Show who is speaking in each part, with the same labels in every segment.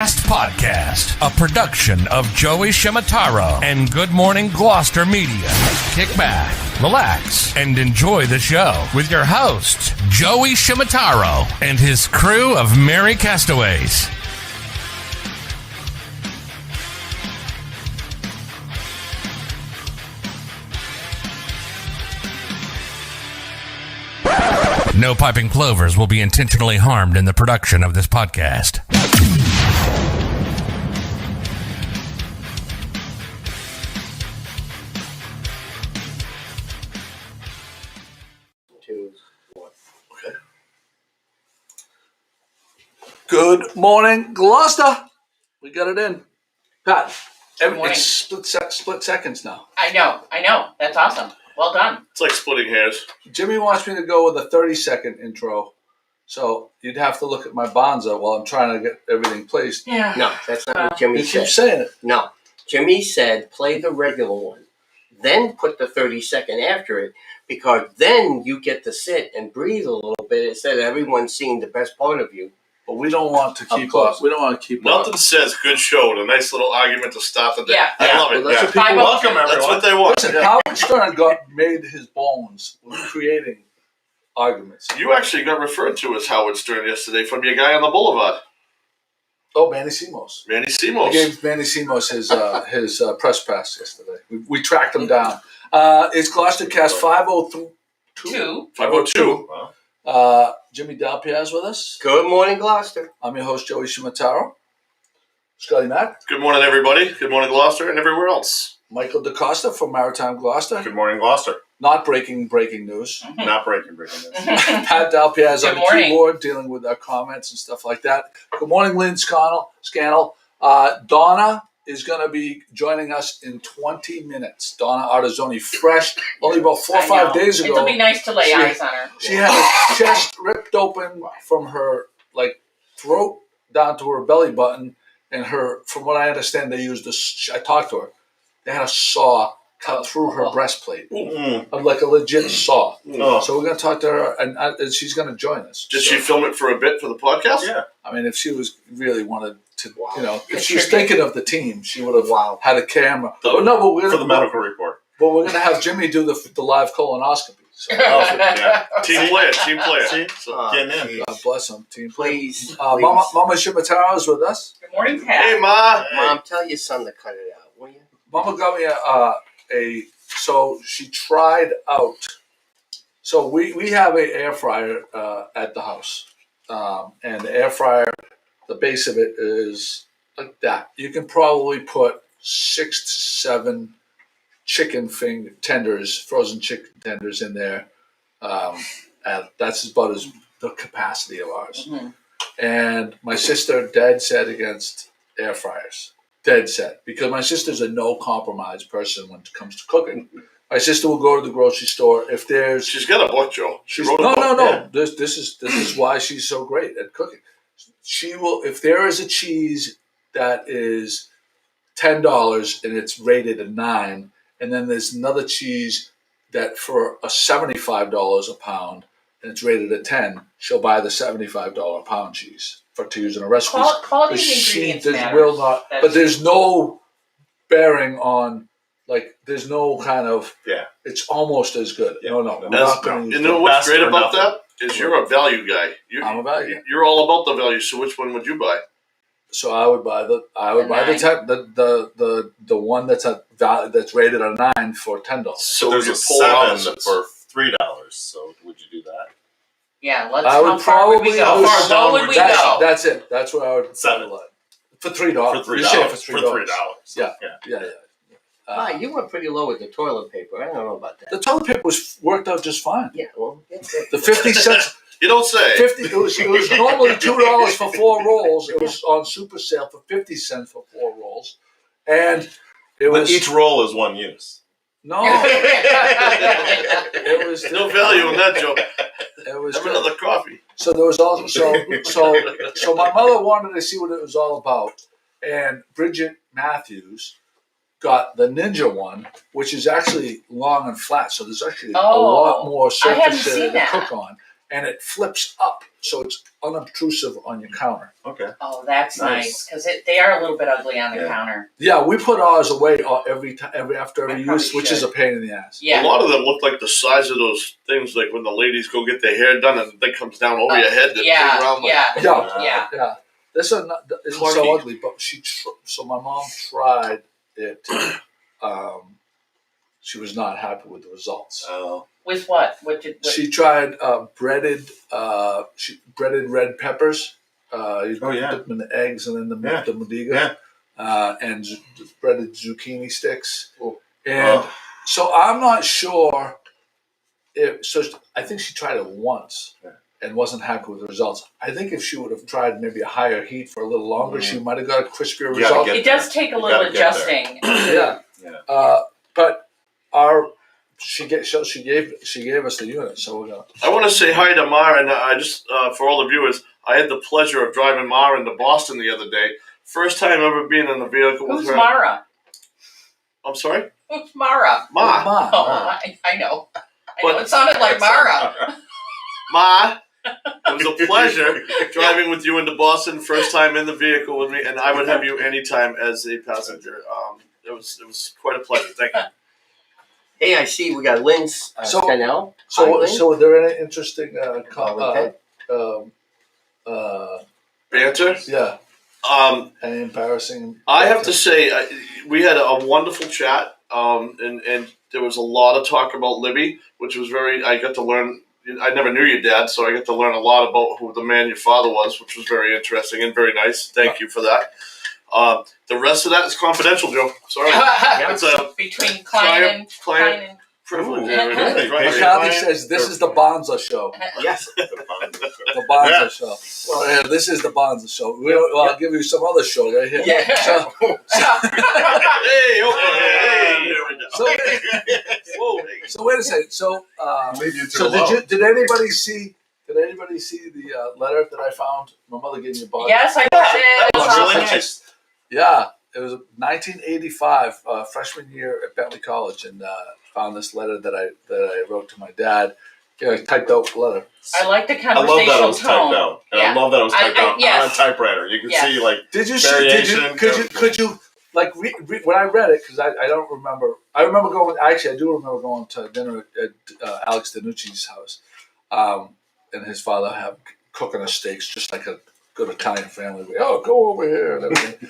Speaker 1: Podcast, a production of Joey Shimataro and Good Morning Gloucester Media. Kick back, relax, and enjoy the show with your host, Joey Shimataro, and his crew of merry castaways. No piping plovers will be intentionally harmed in the production of this podcast.
Speaker 2: Good morning, Gloucester. We got it in. Pat, it's split seconds now.
Speaker 3: I know. That's awesome. Well done.
Speaker 4: It's like splitting hairs.
Speaker 2: Jimmy wants me to go with a 30-second intro, so you'd have to look at my bonza while I'm trying to get everything placed.
Speaker 3: Yeah.
Speaker 5: No, that's not what Jimmy
Speaker 2: You
Speaker 5: said.
Speaker 2: keep saying it.
Speaker 5: No, Jimmy said play the regular one, then put the 30-second after it, because then you get to sit and breathe a little bit instead of everyone seeing the best part of you.
Speaker 2: But we don't want to keep up. We don't want to keep
Speaker 4: Nothing
Speaker 2: up.
Speaker 4: says good show with a nice little argument to stop the day.
Speaker 3: Yeah.
Speaker 4: I love it.
Speaker 5: Well, that's what
Speaker 4: Yeah.
Speaker 5: people
Speaker 4: Welcome, everyone. That's what they want.
Speaker 2: Listen, Howard Stern made his bones with creating arguments.
Speaker 4: You actually got referred to as Howard Stern yesterday from your guy on the boulevard,
Speaker 2: Oh, Manny Simos.
Speaker 4: Manny
Speaker 2: I
Speaker 4: Simos.
Speaker 2: gave Manny Simos his press pass yesterday. We tracked him down. It's GloucesterCast 502.
Speaker 4: 502.
Speaker 2: Jimmy Dalpiaz with us.
Speaker 5: Good morning, Gloucester.
Speaker 2: I'm your host, Joey Shimataro. Scotty Mack.
Speaker 4: Good morning, everybody. Good morning, Gloucester, and everywhere else.
Speaker 2: Michael Dekoster from Maritime Gloucester.
Speaker 6: Good morning, Gloucester.
Speaker 2: Not breaking news.
Speaker 6: Not breaking news.
Speaker 2: Pat Dalpiaz on
Speaker 3: Good
Speaker 2: the
Speaker 3: morning.
Speaker 2: keyboard dealing with our comments and stuff like that. Good morning, Lynn Scannell. Donna is going to be joining us in 20 minutes. Donna Ardizzoni, fresh, only about 4 or 5 days ago.
Speaker 3: It'll be nice to lay eyes on her.
Speaker 2: She had her chest ripped open from her throat down to her belly button, and from what I understand, they used I talked to her. They had a saw cut through her breastplate, like a legit saw.
Speaker 6: Oh.
Speaker 2: So we're going to talk to her, and she's going to join us.
Speaker 4: Did she film it for a bit for the podcast?
Speaker 6: Yeah.
Speaker 2: I mean, if she was really wanted to, if
Speaker 3: Good
Speaker 2: she was
Speaker 3: tribute.
Speaker 2: thinking of the team, she would have had a camera.
Speaker 4: The-
Speaker 2: But no, but we're
Speaker 6: For the medical report.
Speaker 2: But we're going to have Jimmy do the live colonoscopy. So
Speaker 6: Yeah.
Speaker 4: Team player.
Speaker 6: See?
Speaker 4: So,
Speaker 6: Getting in.
Speaker 2: God bless him, team.
Speaker 5: Please,
Speaker 2: Mama Shimataro is with us.
Speaker 3: Good morning, Pat.
Speaker 4: hey, Ma.
Speaker 5: Mom, tell your son to cut it out, will you?
Speaker 2: Mama got me so she tried out. So we have an air fryer at the house, and the air fryer, the base of it is like that. You can probably put 6 to 7 chicken tenders, frozen chicken tenders in there. And that's about as the capacity of ours.
Speaker 3: Mhm.
Speaker 2: And my sister dead set against air fryers. Dead set, because my sister's a no compromise person when it comes to cooking. My sister will go to the grocery store if there's.
Speaker 4: She's got a book, Joe. She
Speaker 2: She's,
Speaker 4: wrote a
Speaker 2: no,
Speaker 4: book.
Speaker 2: no, no.
Speaker 4: Yeah.
Speaker 2: This is why she's so great at cooking. She will, if there is a cheese that is $10 and it's rated a 9, and then there's another cheese that for a $75 a pound and it's rated a 10, she'll buy the $75 a pound cheese to use in a recipe.
Speaker 3: Quality of
Speaker 2: She
Speaker 3: ingredients
Speaker 2: does-
Speaker 3: matters.
Speaker 2: will not,
Speaker 3: That's-
Speaker 2: but there's no bearing on, there's no kind of,
Speaker 6: Yeah.
Speaker 2: it's almost as good.
Speaker 6: Yeah.
Speaker 2: No, we're
Speaker 4: That's-
Speaker 2: not going to
Speaker 4: You
Speaker 2: use
Speaker 4: know
Speaker 2: that.
Speaker 4: what's
Speaker 6: Best
Speaker 4: great
Speaker 6: or
Speaker 4: about
Speaker 6: nothing.
Speaker 4: that is you're a value guy.
Speaker 2: I'm a value guy.
Speaker 4: You're all about the value. So which one would you buy?
Speaker 2: So I would buy the one that's rated a 9 for $10.
Speaker 6: So there's
Speaker 4: you
Speaker 6: a
Speaker 4: pull
Speaker 6: 7
Speaker 4: opposites.
Speaker 6: for $3. So would you do that?
Speaker 3: Yeah, let's.
Speaker 2: I would
Speaker 3: how far would we
Speaker 2: probably
Speaker 3: go?
Speaker 2: do
Speaker 3: How low would we go?
Speaker 2: That's it. That's where I would
Speaker 6: 7.
Speaker 2: for $3.
Speaker 6: For
Speaker 2: You say
Speaker 6: $3.
Speaker 2: for
Speaker 6: For
Speaker 2: $3.
Speaker 6: $3.
Speaker 2: Yeah.
Speaker 6: Yeah.
Speaker 2: Yeah.
Speaker 5: Ma, you went pretty low with the toilet paper. I don't know about that.
Speaker 2: The toilet paper worked out just fine.
Speaker 5: Yeah, well,
Speaker 2: The 50 cents.
Speaker 4: You don't say.
Speaker 2: It was normally $2 for 4 rolls. It was on super sale for 50 cents for 4 rolls, and it
Speaker 6: But
Speaker 2: was
Speaker 6: each roll is one use.
Speaker 2: no. It was
Speaker 4: No value in that, Joe.
Speaker 2: It was
Speaker 4: Have
Speaker 2: good.
Speaker 4: another coffee.
Speaker 2: So there was also so my mother wanted to see what it was all about, and Bridget Matthews got the Ninja one, which is actually long and flat. So there's actually a lot more
Speaker 3: I haven't
Speaker 2: surface
Speaker 3: seen
Speaker 2: area to
Speaker 3: that.
Speaker 2: cook on, and it flips up. So it's unobtrusive on your counter.
Speaker 6: Okay.
Speaker 3: Oh, that's
Speaker 6: Nice.
Speaker 3: nice because they are a little bit ugly on the
Speaker 6: Yeah.
Speaker 3: counter.
Speaker 2: Yeah, we put ours away after
Speaker 3: I
Speaker 2: every
Speaker 3: probably
Speaker 2: use, which is a
Speaker 3: should.
Speaker 2: pain in the ass.
Speaker 3: Yeah.
Speaker 4: A lot of them look like the size of those things, like when the ladies go get their hair done and the thing comes down over your head. That
Speaker 3: Yeah,
Speaker 4: big round, like,
Speaker 3: yeah.
Speaker 2: Yeah. This is isn't so
Speaker 4: Clunky.
Speaker 2: ugly, but so my mom tried it. She was not happy with the results.
Speaker 6: Oh.
Speaker 3: With what? What?
Speaker 2: She tried breaded red peppers. You
Speaker 6: Oh, yeah.
Speaker 2: put them in the eggs and then the
Speaker 6: Yeah.
Speaker 2: modiga.
Speaker 6: Yeah.
Speaker 2: And breaded zucchini sticks.
Speaker 6: Oh.
Speaker 2: And
Speaker 6: Oh.
Speaker 2: so I'm not sure I think she tried it once
Speaker 6: Yeah.
Speaker 2: and wasn't happy with the results. I think if she would have tried maybe a higher heat for a little longer, she might have got a crispier
Speaker 6: You gotta
Speaker 2: result.
Speaker 6: get
Speaker 3: It does take a
Speaker 6: You
Speaker 3: little
Speaker 6: gotta get there.
Speaker 3: adjusting.
Speaker 2: Yeah.
Speaker 6: Yeah.
Speaker 2: But she gave us the unit, so we're gonna.
Speaker 4: I want to say hi to Mara, and I just for all the viewers, I had the pleasure of driving Mara into Boston the other day. First time ever being in a vehicle with
Speaker 3: Who's
Speaker 4: her.
Speaker 3: Mara?
Speaker 4: I'm sorry,
Speaker 3: Who's Mara?
Speaker 4: Ma.
Speaker 2: Ma.
Speaker 3: Oh, I know. I know.
Speaker 4: But-
Speaker 3: It sounded like Mara.
Speaker 4: Ma. It was a pleasure driving with you into Boston. First time in the vehicle with me, and I would have you anytime as a passenger. It was quite a pleasure. Thank you.
Speaker 5: Hey, I see we got Lynn's
Speaker 2: So-
Speaker 5: Canal.
Speaker 2: So are there any interesting
Speaker 4: Banter.
Speaker 2: yeah, any embarrassing?
Speaker 4: I have to say, we had a wonderful chat, and there was a lot of talk about Libby, which was I got to learn. I never knew your dad, so I got to learn a lot about who the man your father was, which was very interesting and very nice. Thank you for that. The rest of that is confidential, Joe. Sorry. It's a
Speaker 3: Between client and
Speaker 4: privilege.
Speaker 6: Ooh.
Speaker 4: Yeah, it is. Right.
Speaker 2: McCarthy says this is the Bonza show.
Speaker 5: Yes.
Speaker 2: The Bonza show. Well, yeah, this is the Bonza show. I'll give you some other show right here.
Speaker 5: Yeah.
Speaker 2: So,
Speaker 4: Hey, okay, hey, there we go.
Speaker 2: so,
Speaker 4: Whoa, hey.
Speaker 2: so wait a second. So,
Speaker 6: Leave you to
Speaker 2: so
Speaker 6: alone.
Speaker 2: did anybody see? Did anybody see the letter that I found? My mother gave me a box.
Speaker 3: yes, I did.
Speaker 6: That was
Speaker 3: It's
Speaker 6: really
Speaker 3: awesome.
Speaker 6: nice.
Speaker 2: Yeah, it was 1985, freshman year at Bentley College, and found this letter that I wrote to my dad. Yeah, I typed out the letter.
Speaker 3: I like the
Speaker 6: I love that it
Speaker 3: conversational
Speaker 6: was
Speaker 3: tone.
Speaker 6: typed out. And
Speaker 3: Yeah.
Speaker 6: I love that it was typed out
Speaker 3: yes.
Speaker 6: on a typewriter. You can
Speaker 3: Yes.
Speaker 6: see like
Speaker 2: Did you
Speaker 6: variation.
Speaker 2: could you like when I read it, because I don't remember. I remember going. Actually, I do remember going to dinner at Alex Danucci's house, and his father cooking us steaks, just like a good Italian family. Oh, go over here and everything.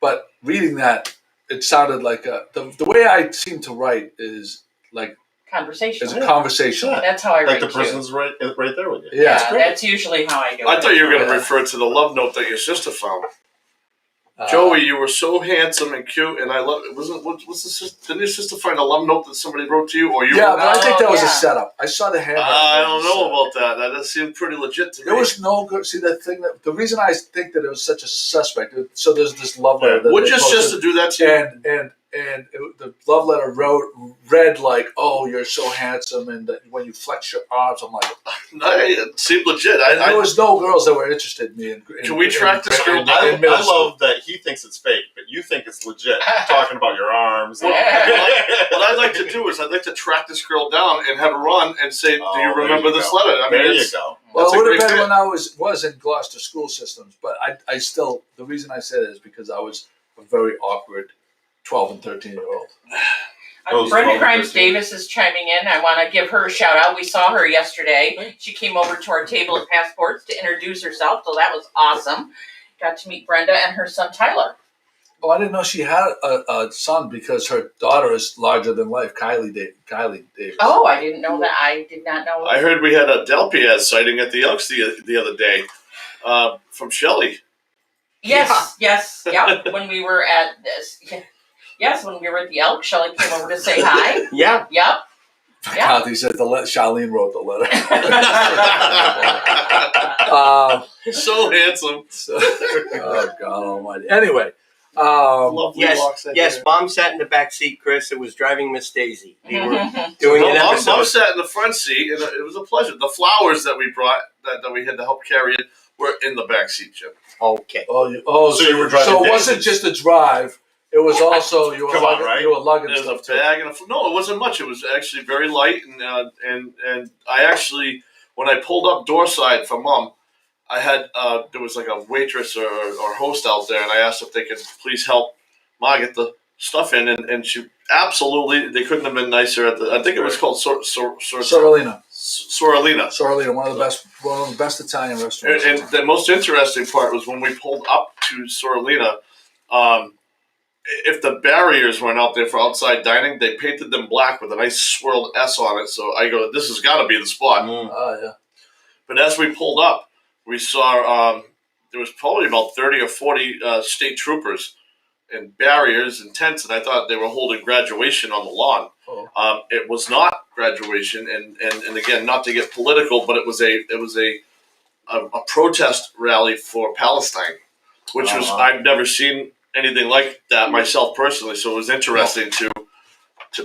Speaker 2: But reading that, it sounded like the way I seem to write is like
Speaker 3: Conversation.
Speaker 2: it's a conversation.
Speaker 6: Yeah.
Speaker 3: That's how I
Speaker 6: like
Speaker 3: write
Speaker 6: the
Speaker 3: too.
Speaker 6: person's right there with you.
Speaker 2: Yeah.
Speaker 3: That's usually how I do
Speaker 4: I
Speaker 3: it.
Speaker 4: thought you were going to
Speaker 2: Yeah.
Speaker 4: refer to the love note that your sister found. Joey, you were so handsome and cute, and I love it. What's the sister? Didn't your sister find a love note that somebody wrote to you, or you?
Speaker 2: Yeah,
Speaker 4: wrote
Speaker 2: but I think that was a
Speaker 3: yeah.
Speaker 2: setup. I saw the handwriting.
Speaker 4: I don't know about that. That seemed pretty legit to me.
Speaker 2: There was no good. See, the reason I think that it was such a suspect. So there's this love letter. That
Speaker 4: Would
Speaker 2: they
Speaker 4: your
Speaker 2: posted,
Speaker 4: sister do that to you?
Speaker 2: and the love letter read like, "Oh, you're so handsome," and when you flex your arms, I'm like,
Speaker 4: No, it seemed legit.
Speaker 2: there was no girls that were interested in me.
Speaker 4: Can we track this girl down?
Speaker 6: I
Speaker 2: middle school.
Speaker 6: love that he thinks it's fake, but you think it's legit. Talking about your arms.
Speaker 4: What I'd like to do is I'd like to track this girl down and have her run and say, "Do
Speaker 6: Oh,
Speaker 4: you
Speaker 6: there
Speaker 4: remember
Speaker 6: you
Speaker 4: this
Speaker 6: go.
Speaker 4: letter?" I mean,
Speaker 6: There you
Speaker 4: it's,
Speaker 6: go.
Speaker 2: Well,
Speaker 4: That's
Speaker 2: it
Speaker 4: a
Speaker 2: would have
Speaker 4: great
Speaker 2: been
Speaker 4: bit.
Speaker 2: when I was in Gloucester school systems, but I still, the reason I said it is because I was a very awkward 12 and 13-year-old.
Speaker 6: Those
Speaker 3: Brenda
Speaker 6: 12 and
Speaker 3: Grimes
Speaker 6: 13.
Speaker 3: Davis is chiming in. I want to give her a shout out. We saw her yesterday. She came over to our table at Passports to introduce herself, so that was awesome. Got to meet Brenda and her son Tyler.
Speaker 2: Oh, I didn't know she had a son because her daughter is larger than life, Kylie Davis.
Speaker 3: Oh, I didn't know that. I did not know.
Speaker 4: I heard we had a Del Piaz sighting at the Elks the other day from Shelley.
Speaker 3: Yes, yeah. When we were at this, yes, when we were at the Elk, Shelley came over to say hi.
Speaker 5: Yeah.
Speaker 3: Yep. Yeah.
Speaker 2: Kathy said Charlene wrote the letter.
Speaker 4: So handsome.
Speaker 2: Oh, God Almighty. Anyway,
Speaker 4: Lovely
Speaker 5: Yes.
Speaker 4: walks ahead.
Speaker 5: Yes. Mom sat in the back seat, Chris. It was driving Miss Daisy. We were doing
Speaker 4: Well,
Speaker 5: an
Speaker 4: Mom
Speaker 5: episode.
Speaker 4: sat in the front seat, and it was a pleasure. The flowers that we brought, that we had to help carry it, were in the back seat, Jim.
Speaker 5: Okay.
Speaker 2: so
Speaker 6: you were driving
Speaker 2: So it wasn't
Speaker 6: Daisies.
Speaker 2: just a drive. It was also you were
Speaker 6: Come on,
Speaker 2: lugging,
Speaker 6: right?
Speaker 2: you were lugging
Speaker 4: There was
Speaker 2: stuff
Speaker 4: a
Speaker 2: too.
Speaker 4: bag and no, it wasn't much. It was actually very light, and I actually, when I pulled up door side for Mom, I had there was like a waitress or host out there, and I asked if they could please help Ma get the stuff in, and she absolutely, they couldn't have been nicer at the. I think it was called
Speaker 2: Sorellina.
Speaker 4: Sorellina,
Speaker 2: One of the best Italian restaurants.
Speaker 4: and the most interesting part was when we pulled up to Sorellina. If the barriers weren't out there for outside dining, they painted them black with a nice swirled S on it. So I go, this has got to be the spot.
Speaker 2: Yeah.
Speaker 4: But as we pulled up, we saw there was probably about 30 or 40 state troopers and barriers and tents, and I thought they were holding graduation on the lawn.
Speaker 2: Oh.
Speaker 4: It was not graduation, and again, not to get political, but it was a protest rally for Palestine, which was I've never seen anything like that myself personally. So it was interesting to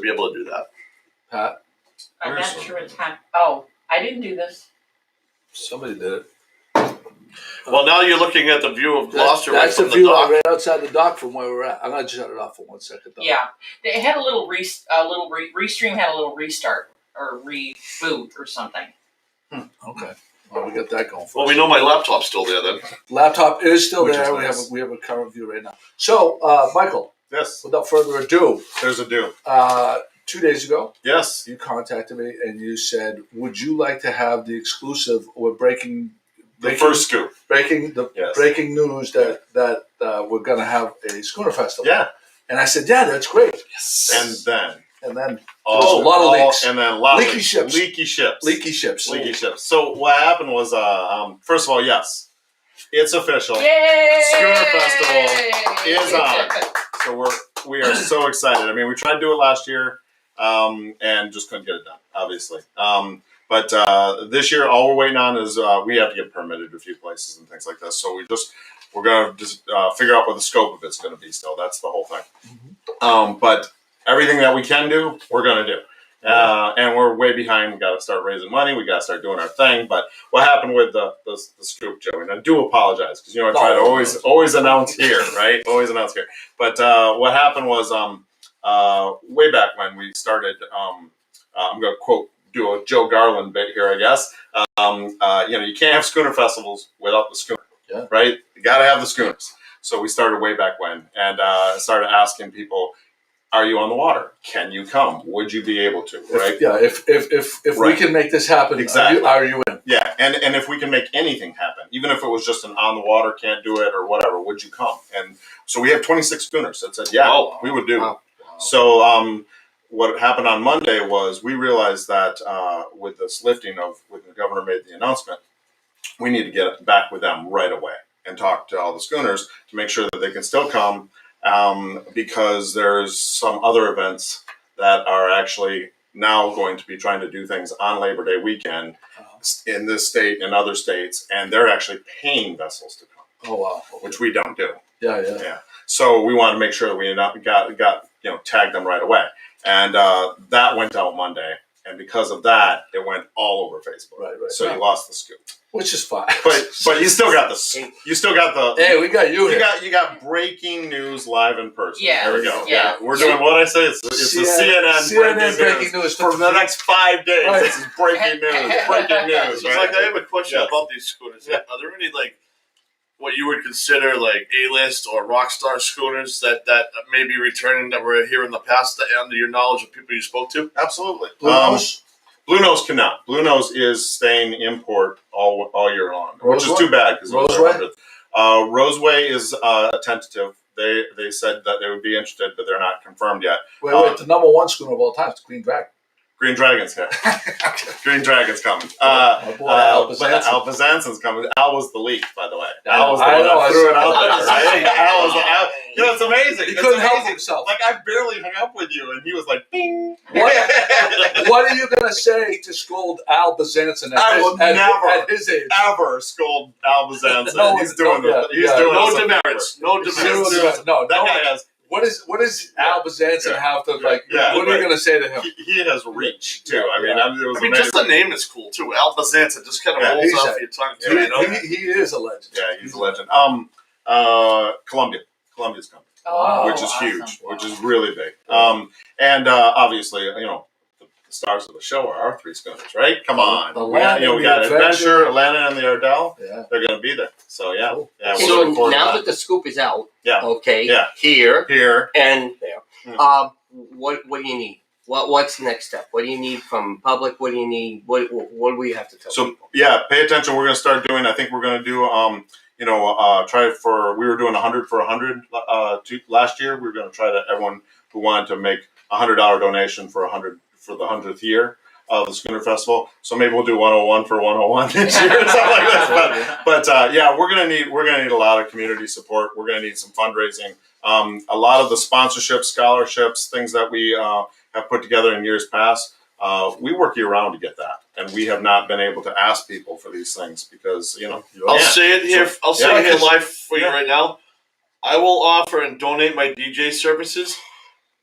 Speaker 4: be able to do that.
Speaker 2: Pat,
Speaker 3: I'm not sure what time. Oh, I didn't do this.
Speaker 2: somebody did it.
Speaker 4: Well, now you're looking at the view of Gloucester
Speaker 2: That's
Speaker 4: right
Speaker 2: the
Speaker 4: from
Speaker 2: view
Speaker 4: the dock.
Speaker 2: right outside the dock from where we're at. I'm gonna shut it off for 1 second though.
Speaker 3: Yeah, they had a little Restream had a little restart or reboot or something.
Speaker 2: Okay. Well, we got that going for
Speaker 4: Well,
Speaker 2: us.
Speaker 4: we know my laptop's still there then.
Speaker 2: Laptop is still
Speaker 6: Which
Speaker 2: there.
Speaker 6: is nice.
Speaker 2: We have a current view right now. So, Michael,
Speaker 6: Yes,
Speaker 2: without further ado,
Speaker 6: there's a do.
Speaker 2: 2 days ago,
Speaker 6: Yes.
Speaker 2: you contacted me and you said, "Would you like to have the exclusive or breaking
Speaker 6: The first scoop.
Speaker 2: Yes. breaking news that we're going to have a schooner festival?"
Speaker 6: Yeah.
Speaker 2: And I said, "Yeah, that's great."
Speaker 6: And then.
Speaker 2: And then there was a lot of leaks.
Speaker 6: And then a lot
Speaker 2: Leaky
Speaker 6: of leaks.
Speaker 2: ships.
Speaker 6: Leaky ships.
Speaker 2: Leaky ships.
Speaker 6: Leaky ships. So what happened was, first of all, yes, it's official.
Speaker 3: Yay!
Speaker 6: Schooner Festival is on. So we are so excited. I mean, we tried to do it last year, and just couldn't get it done, obviously. But this year, all we're waiting on is we have to get permitted a few places and things like this. So we're gonna just figure out what the scope of it's gonna be. Still, that's the whole thing.
Speaker 2: Mm-hmm.
Speaker 6: But everything that we can do, we're gonna do. And we're way behind. We got to start raising money. We got to start doing our thing. But what happened with the scoop, Joey? And I do apologize because I try to always announce here, right? Always announce here. But what happened was way back when we started. I'm going to do a Joe Garland bit here, I guess. You can't have schooner festivals without the schooner, right? You got to have the schooners. So we started way back when and started asking people, are you on the water? Can you come? Would you be able to? Right?
Speaker 2: If we can make this happen,
Speaker 6: exactly.
Speaker 2: Are you in?
Speaker 6: Yeah, and if we can make anything happen, even if it was just an on the water, can't do it or whatever, would you come? And so we have 26 schooners that said, we would do.
Speaker 2: Wow.
Speaker 6: So what happened on Monday was we realized that with this lifting when the governor made the announcement, we need to get back with them right away and talk to all the schooners to make sure that they can still come. Because there's some other events that are actually now going to be trying to do things on Labor Day weekend in this state and other states, and they're actually paying vessels to come.
Speaker 2: Oh wow!
Speaker 6: Which we don't do.
Speaker 2: Yeah.
Speaker 6: So we want to make sure that we got tagged them right away, and that went out Monday, and because of that, it went all over Facebook.
Speaker 2: Right.
Speaker 6: So you lost the scoop.
Speaker 2: Which is fine.
Speaker 6: But you still got the.
Speaker 2: Hey, we got you here.
Speaker 6: You got breaking news live in person.
Speaker 3: Yeah.
Speaker 6: There we go.
Speaker 3: Yeah.
Speaker 6: We're doing what I say. It's the CNN breaking news for the next 5 days.
Speaker 2: Right.
Speaker 6: This is breaking news. Breaking news.
Speaker 4: So
Speaker 6: Right?
Speaker 4: I have a question about these schooners.
Speaker 6: Yeah.
Speaker 4: Are there any what you would consider A-list or rock star schooners that may be returning that were here in the past that under your knowledge of people you spoke to?
Speaker 6: Absolutely.
Speaker 2: Blue Nose?
Speaker 6: Blue Nose cannot. Blue Nose is staying in port all year long, which is too bad because
Speaker 2: Roseway?
Speaker 6: Roseway is tentative. They said that they would be interested, but they're not confirmed yet.
Speaker 2: Wait, the number one schooner of all time is Queen Dragon.
Speaker 6: Green Dragon's here. Green Dragon's coming.
Speaker 2: My boy, Al Bazanson.
Speaker 6: Al Bazansen's coming. Al was the leak, by the way.
Speaker 2: I
Speaker 6: Al was the
Speaker 2: know,
Speaker 6: one that
Speaker 2: I
Speaker 6: threw it
Speaker 2: saw
Speaker 6: out
Speaker 2: that.
Speaker 6: there. Right? Al was Al. It's amazing.
Speaker 2: He
Speaker 6: It's
Speaker 2: couldn't help
Speaker 6: amazing.
Speaker 2: himself.
Speaker 6: Like, I barely hung up with you, and he was like, bing.
Speaker 2: What are you going to say to scold Al Bazanson
Speaker 6: I will never,
Speaker 2: at his age?
Speaker 6: ever scold Al Bazansen.
Speaker 2: No,
Speaker 6: he's doing
Speaker 2: no,
Speaker 6: He's
Speaker 2: yeah,
Speaker 6: doing
Speaker 4: No
Speaker 6: some
Speaker 4: demerits.
Speaker 6: work.
Speaker 4: No
Speaker 2: Zero
Speaker 4: demerits.
Speaker 2: demerits. No,
Speaker 6: That guy has.
Speaker 2: What does Al Bazanson have to like?
Speaker 6: Yeah,
Speaker 2: what are you going to say to him?
Speaker 6: He has reach too. I mean,
Speaker 2: Yeah.
Speaker 6: it was
Speaker 4: Just the
Speaker 6: amazing.
Speaker 4: name is cool too. Al Bazanson just kind of
Speaker 6: Yeah,
Speaker 4: rolls
Speaker 2: he's
Speaker 4: off
Speaker 2: a-
Speaker 4: your tongue too.
Speaker 2: He is a legend.
Speaker 6: Yeah, he's a legend. Columbia's coming.
Speaker 3: Oh,
Speaker 6: which is
Speaker 3: awesome.
Speaker 6: huge, which is really big. And obviously, stars of the show are our 3 schooners, right? Come on.
Speaker 2: The
Speaker 6: We got,
Speaker 2: Land
Speaker 6: we got
Speaker 2: and the
Speaker 6: Adventure,
Speaker 2: Adventure.
Speaker 6: Atlanta, and the Ardell.
Speaker 2: Yeah.
Speaker 6: They're going to be there. So, yeah.
Speaker 2: Cool.
Speaker 6: Yeah,
Speaker 5: Okay,
Speaker 6: we're
Speaker 5: so
Speaker 6: looking forward
Speaker 5: now
Speaker 6: to
Speaker 5: that the scoop is out,
Speaker 6: Yeah.
Speaker 5: okay,
Speaker 6: Yeah.
Speaker 5: here
Speaker 6: Here.
Speaker 5: and there,
Speaker 6: Mm.
Speaker 5: what do you need? What's the next step? What do you need from public? What do you need? What do we have to tell
Speaker 6: So,
Speaker 5: people?
Speaker 6: yeah, pay attention. We're going to start doing, I think we're going to do, we were doing 100 for 100 last year. We were going to try to, everyone who wanted to make $100 donation for 100 for the 100th year of the Schooner Festival. So maybe we'll do 101 for 101 this year or something like that. But yeah, we're gonna need a lot of community support. We're gonna need some fundraising. A lot of the sponsorships, scholarships, things that we have put together in years past. We work year round to get that, and we have not been able to ask people for these things because
Speaker 4: I'll say it here. I'll say it here
Speaker 6: because-
Speaker 4: live for you right now. I will offer and donate my DJ services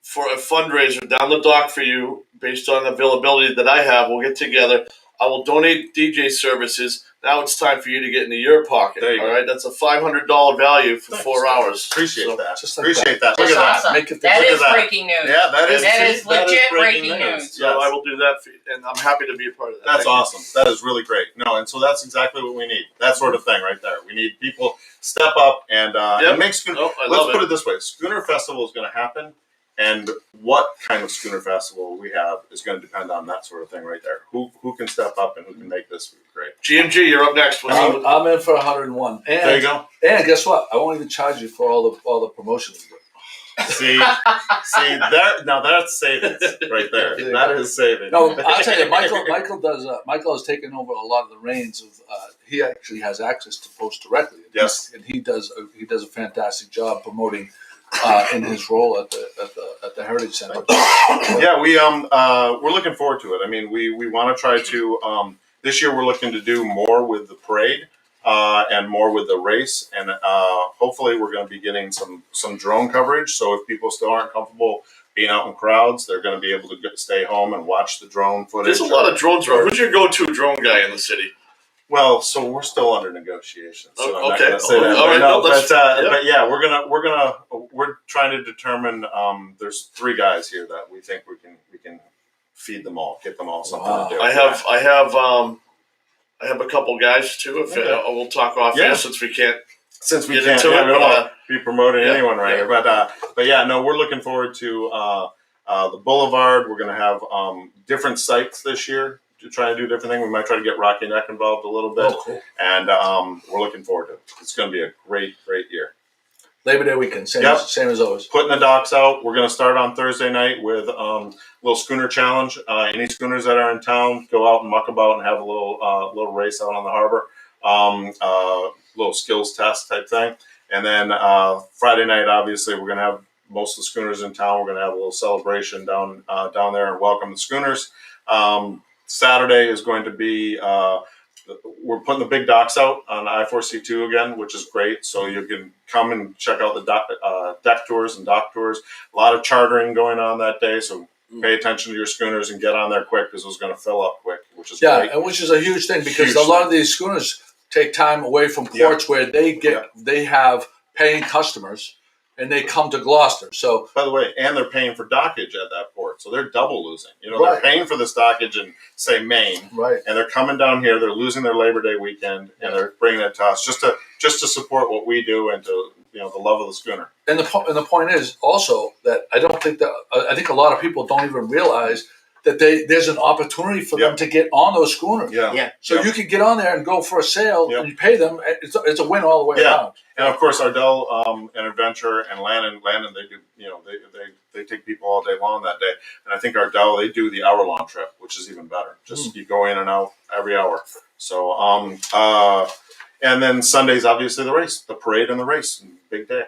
Speaker 4: for a fundraiser down the dock for you based on the availability that I have. We'll get together. I will donate DJ services. Now it's time for you to get into your pocket.
Speaker 6: There you
Speaker 4: all
Speaker 6: go.
Speaker 4: right, that's a $500 value for
Speaker 6: Thanks.
Speaker 4: 4 hours.
Speaker 6: Appreciate
Speaker 4: So,
Speaker 6: that.
Speaker 2: just like
Speaker 6: Appreciate that. Look
Speaker 3: That's
Speaker 6: at that.
Speaker 3: awesome.
Speaker 2: Make it-
Speaker 3: That
Speaker 6: look at
Speaker 3: is
Speaker 6: that.
Speaker 3: breaking news.
Speaker 6: Yeah, that is
Speaker 3: legit breaking news.
Speaker 6: news.
Speaker 4: So
Speaker 6: Yes.
Speaker 4: I will do that for you, and I'm happy to be a part of that.
Speaker 6: That's
Speaker 4: Thank you.
Speaker 6: awesome. That is really great. No, and so that's exactly what we need. That sort of thing right there. We need people step up and make Schooner.
Speaker 4: Nope, I
Speaker 6: Let's
Speaker 4: love
Speaker 6: put
Speaker 4: it.
Speaker 6: it this way: Schooner Festival is going to happen, and what kind of Schooner Festival we have is going to depend on that sort of thing right there. Who can step up and who can make this great?
Speaker 4: GMG, you're up next. What's up?
Speaker 2: I'm in for 101. And
Speaker 6: There you go.
Speaker 2: And guess what? I won't even charge you for all the promotions.
Speaker 6: See there. Now that's savings right there. That is savings.
Speaker 2: No, I'll tell you, Michael does. Michael has taken over a lot of the reins of. He actually has access to post directly.
Speaker 6: Yes.
Speaker 2: and he does a fantastic job promoting in his role at the Heritage Center.
Speaker 6: Yeah, we're looking forward to it. I mean, we want to try to this year we're looking to do more with the parade and more with the race, and hopefully we're going to be getting some drone coverage. So if people still aren't comfortable being out in crowds, they're going to be able to stay home and watch the drone footage.
Speaker 4: There's a lot of drones around. Who's your go-to drone guy in the city?
Speaker 6: Well, so we're still under negotiation, so
Speaker 4: Oh,
Speaker 6: I'm not
Speaker 4: okay.
Speaker 6: going to say that.
Speaker 4: All right, no, that's-
Speaker 6: But yeah, we're trying to determine. There's 3 guys here that we think we can feed them all, get them all something
Speaker 2: Wow.
Speaker 6: to do.
Speaker 4: I have a couple guys too. If
Speaker 6: Okay.
Speaker 4: we'll talk off
Speaker 6: Yeah.
Speaker 4: here since we can't.
Speaker 6: Since we
Speaker 4: Get
Speaker 6: can't,
Speaker 4: into it,
Speaker 6: we don't
Speaker 4: but,
Speaker 6: want to be promoting
Speaker 4: yeah,
Speaker 6: anyone right
Speaker 4: yeah.
Speaker 6: here. But yeah, no, we're looking forward to the Boulevard. We're going to have different sites this year to try and do different things. We might try to get Rocky Neck involved a little bit,
Speaker 2: Oh, cool.
Speaker 6: and we're looking forward to it. It's going to be a great year.
Speaker 2: Labor Day weekend, same
Speaker 6: Yep.
Speaker 2: as always.
Speaker 6: Putting the docks out. We're going to start on Thursday night with little schooner challenge. Any schooners that are in town, go out and muck about and have a little race out on the harbor. Little skills test type thing. And then Friday night, obviously, we're going to have most of the schooners in town. We're going to have a little celebration down there and welcome the schooners. Saturday is going to be we're putting the big docks out on I-4C2 again, which is great. So you can come and check out the deck tours and dock tours. A lot of chartering going on that day, so pay attention to your schooners and get on there quick because it's going to fill up quick, which is
Speaker 2: Yeah,
Speaker 6: great.
Speaker 2: and which is a huge thing because
Speaker 6: Huge
Speaker 2: a lot of these schooners take time away from ports where they have paying customers and they come to Gloucester. So
Speaker 6: By the way, and they're paying for dockage at that port, so they're double losing.
Speaker 2: Right.
Speaker 6: They're paying for this dockage in, say, Maine,
Speaker 2: right.
Speaker 6: and they're coming down here. They're losing their Labor Day weekend, and they're bringing it to us just to support what we do and to the love of the schooner.
Speaker 2: And the point is also that I think a lot of people don't even realize that there's an opportunity for them to get on those schooners.
Speaker 5: Yeah.
Speaker 2: So you can get on there and go for a sail and you pay them. It's a win all the way around.
Speaker 6: And of course, Ardell and Adventure and Landon, they do. They take people all day long that day. And I think Ardell, they do the hour-long trip, which is even better. Just you go in and out every hour. So and then Sundays, obviously the race, the parade and the race, big day.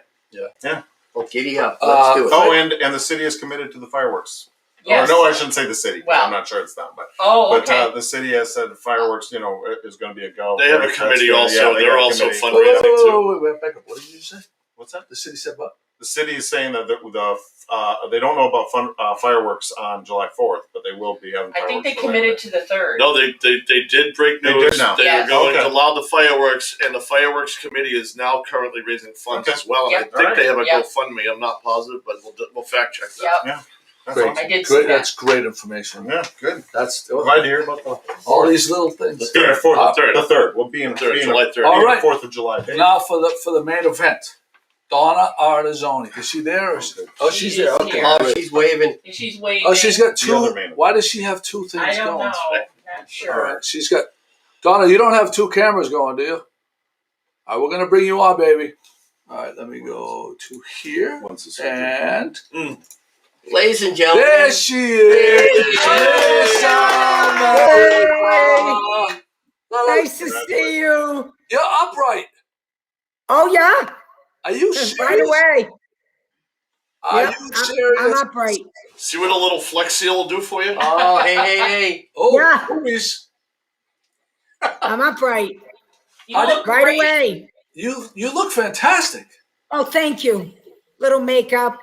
Speaker 5: Well, giddy up. Let's do it.
Speaker 6: Oh, and the city is committed to the fireworks.
Speaker 3: Yes.
Speaker 6: Or no, I shouldn't say the city.
Speaker 3: Well.
Speaker 6: I'm not sure it's them, but
Speaker 3: Okay.
Speaker 6: the city has said fireworks, is going to be a go.
Speaker 4: They have a
Speaker 6: That's
Speaker 4: committee
Speaker 6: good.
Speaker 4: also.
Speaker 6: they
Speaker 4: They're
Speaker 6: got a
Speaker 4: also
Speaker 6: committee.
Speaker 4: fundraising.
Speaker 2: Wait, back up. What did you say?
Speaker 6: What's that?
Speaker 2: The city said what?
Speaker 6: The city is saying that they don't know about fireworks on July 4th, but they will be having
Speaker 3: I
Speaker 6: fireworks.
Speaker 3: think they
Speaker 6: for Labor
Speaker 3: committed
Speaker 6: Day.
Speaker 3: to the 3rd.
Speaker 4: No, they did break
Speaker 6: They
Speaker 4: news.
Speaker 6: did now.
Speaker 4: They
Speaker 3: Yes.
Speaker 4: were going
Speaker 6: Okay.
Speaker 4: to allow the fireworks, and the fireworks committee is now currently raising funds
Speaker 6: Okay.
Speaker 4: as well. And
Speaker 3: Yep.
Speaker 4: I think they have a
Speaker 3: Yep.
Speaker 4: GoFundMe. I'm not positive, but we'll fact check that.
Speaker 3: Yep.
Speaker 2: Great.
Speaker 3: I did see
Speaker 2: Great.
Speaker 3: that.
Speaker 2: That's great information.
Speaker 6: Yeah, good.
Speaker 2: That's
Speaker 6: Glad to hear about the
Speaker 2: all these little things.
Speaker 6: third, fourth,
Speaker 4: Third.
Speaker 6: the third. We'll be in
Speaker 4: July 3rd.
Speaker 2: All right.
Speaker 6: 4th of July. Day.
Speaker 2: Now for the main event, Donna Ardizzoni. Is she there? Or she's
Speaker 3: She
Speaker 2: there.
Speaker 3: is
Speaker 2: Okay.
Speaker 3: here.
Speaker 5: Oh, she's waving.
Speaker 3: She's waiting.
Speaker 2: Oh, she's got
Speaker 6: The other
Speaker 2: two.
Speaker 6: main
Speaker 2: Why does she have two things
Speaker 3: I don't
Speaker 2: going?
Speaker 3: know. Not
Speaker 2: All
Speaker 3: sure.
Speaker 2: right. She's got. Donna, you don't have two cameras going, do you? All right, we're gonna bring you on, baby. All right, let me go to here
Speaker 6: Once it's
Speaker 2: and
Speaker 5: Ladies and gentlemen.
Speaker 2: there she is. Hey, Selma.
Speaker 7: Nice to see you.
Speaker 2: You're upright.
Speaker 7: Oh yeah,
Speaker 2: Are you serious?
Speaker 7: right away.
Speaker 2: Are
Speaker 7: Yep,
Speaker 2: you
Speaker 7: I'm
Speaker 2: serious?
Speaker 7: upright.
Speaker 4: See what a little Flex Seal will do for you?
Speaker 5: Oh, hey.
Speaker 2: Oh,
Speaker 7: Yeah.
Speaker 2: please.
Speaker 7: I'm upright
Speaker 3: You look
Speaker 7: right
Speaker 3: great.
Speaker 7: away.
Speaker 2: You look fantastic.
Speaker 7: Oh, thank you. Little makeup,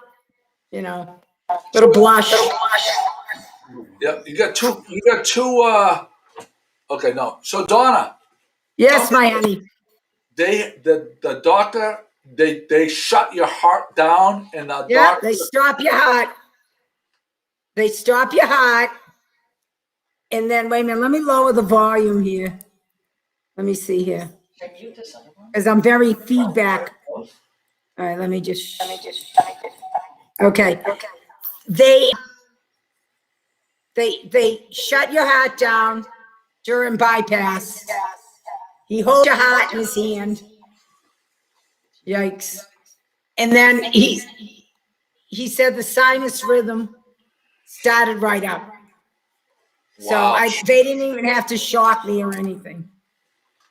Speaker 7: little blush.
Speaker 2: Yeah, you got two. Okay, no. So Donna,
Speaker 7: Yes, my honey.
Speaker 2: the doctor they shut your heart down, and the
Speaker 7: Yeah,
Speaker 2: doctor.
Speaker 7: they stop your heart. They stop your heart. And then, wait a minute, let me lower the volume here. Let me see here. Because I'm very feedback. All right, let me just. Okay. They shut your heart down during bypass. He holds your heart in his hand. Yikes. And then he said the sinus rhythm started right up.
Speaker 2: Wow.
Speaker 7: So they didn't even have to shock me or anything.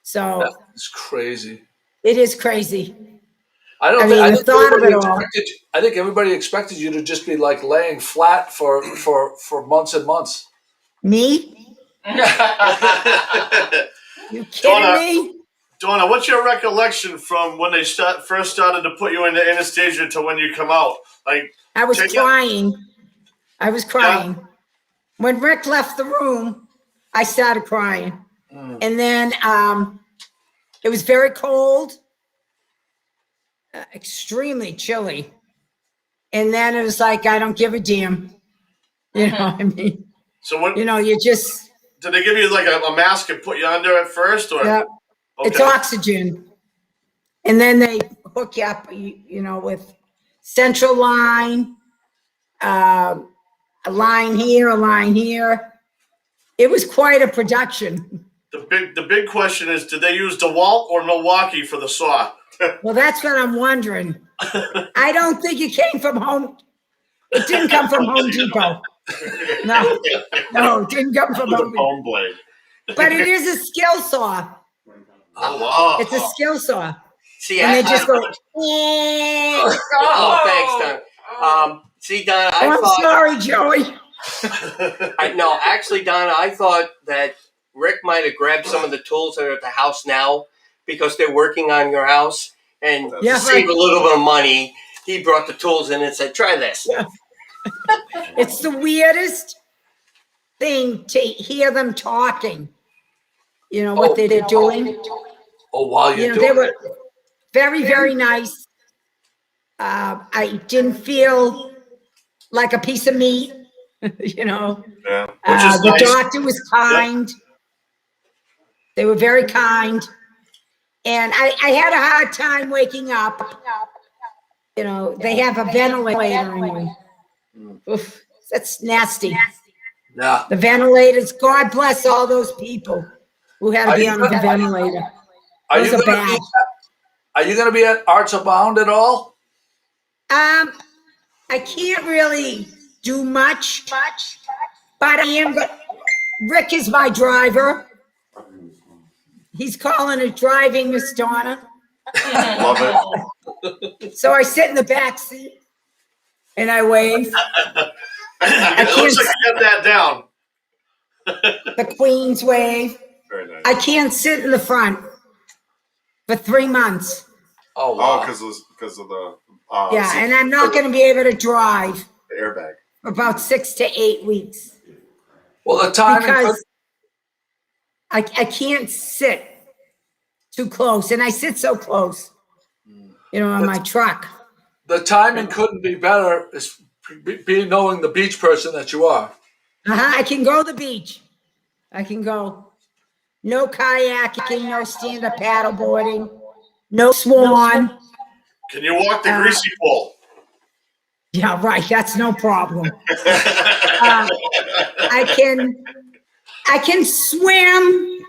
Speaker 7: So
Speaker 2: That's crazy.
Speaker 7: it is crazy.
Speaker 2: I
Speaker 7: mean,
Speaker 2: think
Speaker 7: the thought of
Speaker 2: everybody
Speaker 7: it all.
Speaker 2: I think everybody expected you to just be like laying flat for months and months.
Speaker 7: Me? You kidding
Speaker 4: Donna.
Speaker 7: me?
Speaker 4: Donna, what's your recollection from when they first started to put you into anesthesia to when you come out? Like,
Speaker 7: I was
Speaker 4: Take it.
Speaker 7: crying. I was crying. When Rick left the room, I started crying. And then it was very cold, extremely chilly. And then it was like, I don't give a damn. You know what I mean?
Speaker 4: so what?
Speaker 7: You just,
Speaker 4: Did they give you like a mask and put you under at first, or?
Speaker 7: yeah, it's oxygen. And then they hook you up, with central line, a line here, a line here. It was quite a production.
Speaker 4: The big question is, did they use DeWalt or Milwaukee for the saw?
Speaker 7: Well, that's what I'm wondering. I don't think it came from home. It didn't come from Home Depot. No, it didn't come from
Speaker 6: With a
Speaker 7: Home Depot.
Speaker 6: bone blade.
Speaker 7: But it is a skill saw.
Speaker 4: Oh wow!
Speaker 7: It's a skill saw.
Speaker 5: See,
Speaker 7: And they just go,
Speaker 5: Oh, thanks, Don. See, Donna, I
Speaker 7: I'm
Speaker 5: thought.
Speaker 7: sorry, Joey.
Speaker 5: No, actually, Donna, I thought that Rick might have grabbed some of the tools that are at the house now because they're working on your house, and
Speaker 7: Yeah,
Speaker 5: to save
Speaker 7: right.
Speaker 5: a little bit of money, he brought the tools in and said, "Try this."
Speaker 7: Yeah. It's the weirdest thing to hear them talking. What they're doing.
Speaker 2: Oh, while you're
Speaker 7: They
Speaker 2: doing
Speaker 7: were very, very nice. I didn't feel like a piece of meat.
Speaker 6: Yeah.
Speaker 4: Which is
Speaker 7: The
Speaker 4: nice.
Speaker 7: doctor was kind. They were very kind. And I had a hard time waking up. They have a ventilator anyway. Oof, that's nasty.
Speaker 2: Yeah.
Speaker 7: The ventilators, God bless all those people who had to
Speaker 2: Are
Speaker 7: be
Speaker 2: you
Speaker 7: on a
Speaker 2: gonna-
Speaker 7: ventilator.
Speaker 2: Are
Speaker 7: Those
Speaker 2: you
Speaker 7: are
Speaker 2: gonna
Speaker 7: bad.
Speaker 2: Are you going to be at Arts Abound at all?
Speaker 7: I can't really do much, but I am. Rick is my driver. He's calling it driving, Miss Donna.
Speaker 6: Love it.
Speaker 7: So I sit in the back seat and I wave
Speaker 4: It looks like you got that down.
Speaker 7: the Queen's wave.
Speaker 6: Very nice.
Speaker 7: I can't sit in the front for 3 months.
Speaker 2: Oh, wow.
Speaker 6: Because of the
Speaker 7: Yeah, and I'm not going to be able to drive
Speaker 6: the airbag.
Speaker 7: for about 6 to 8 weeks
Speaker 2: Well, the timing.
Speaker 7: because I can't sit too close, and I sit so close, on my truck.
Speaker 2: The timing couldn't be better being knowing the beach person that you are.
Speaker 7: I can go to the beach. I can go. No kayaking, no stand-up paddleboarding, no swan.
Speaker 4: Can you walk the greasy pole?
Speaker 7: Yeah, right. That's no problem. I can swim,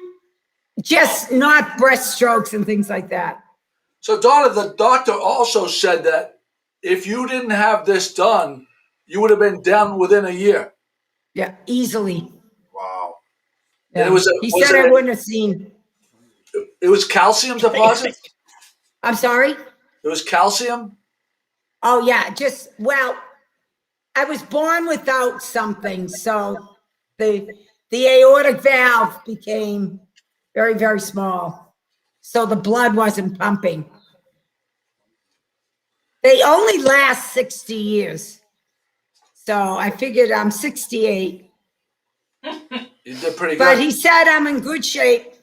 Speaker 7: just not breaststrokes and things like that.
Speaker 2: So, Donna, the doctor also said that if you didn't have this done, you would have been done within a year.
Speaker 7: Yeah, easily.
Speaker 6: Wow.
Speaker 7: Yeah.
Speaker 2: And
Speaker 7: He said I wouldn't have seen.
Speaker 2: It was calcium deposits?
Speaker 7: I'm sorry?
Speaker 2: It was calcium?
Speaker 7: Oh, yeah. I was born without something. So the aortic valve became very, very small. So the blood wasn't pumping. They only last 60 years. So I figured I'm 68.
Speaker 2: You did pretty good.
Speaker 7: But he said I'm in good shape.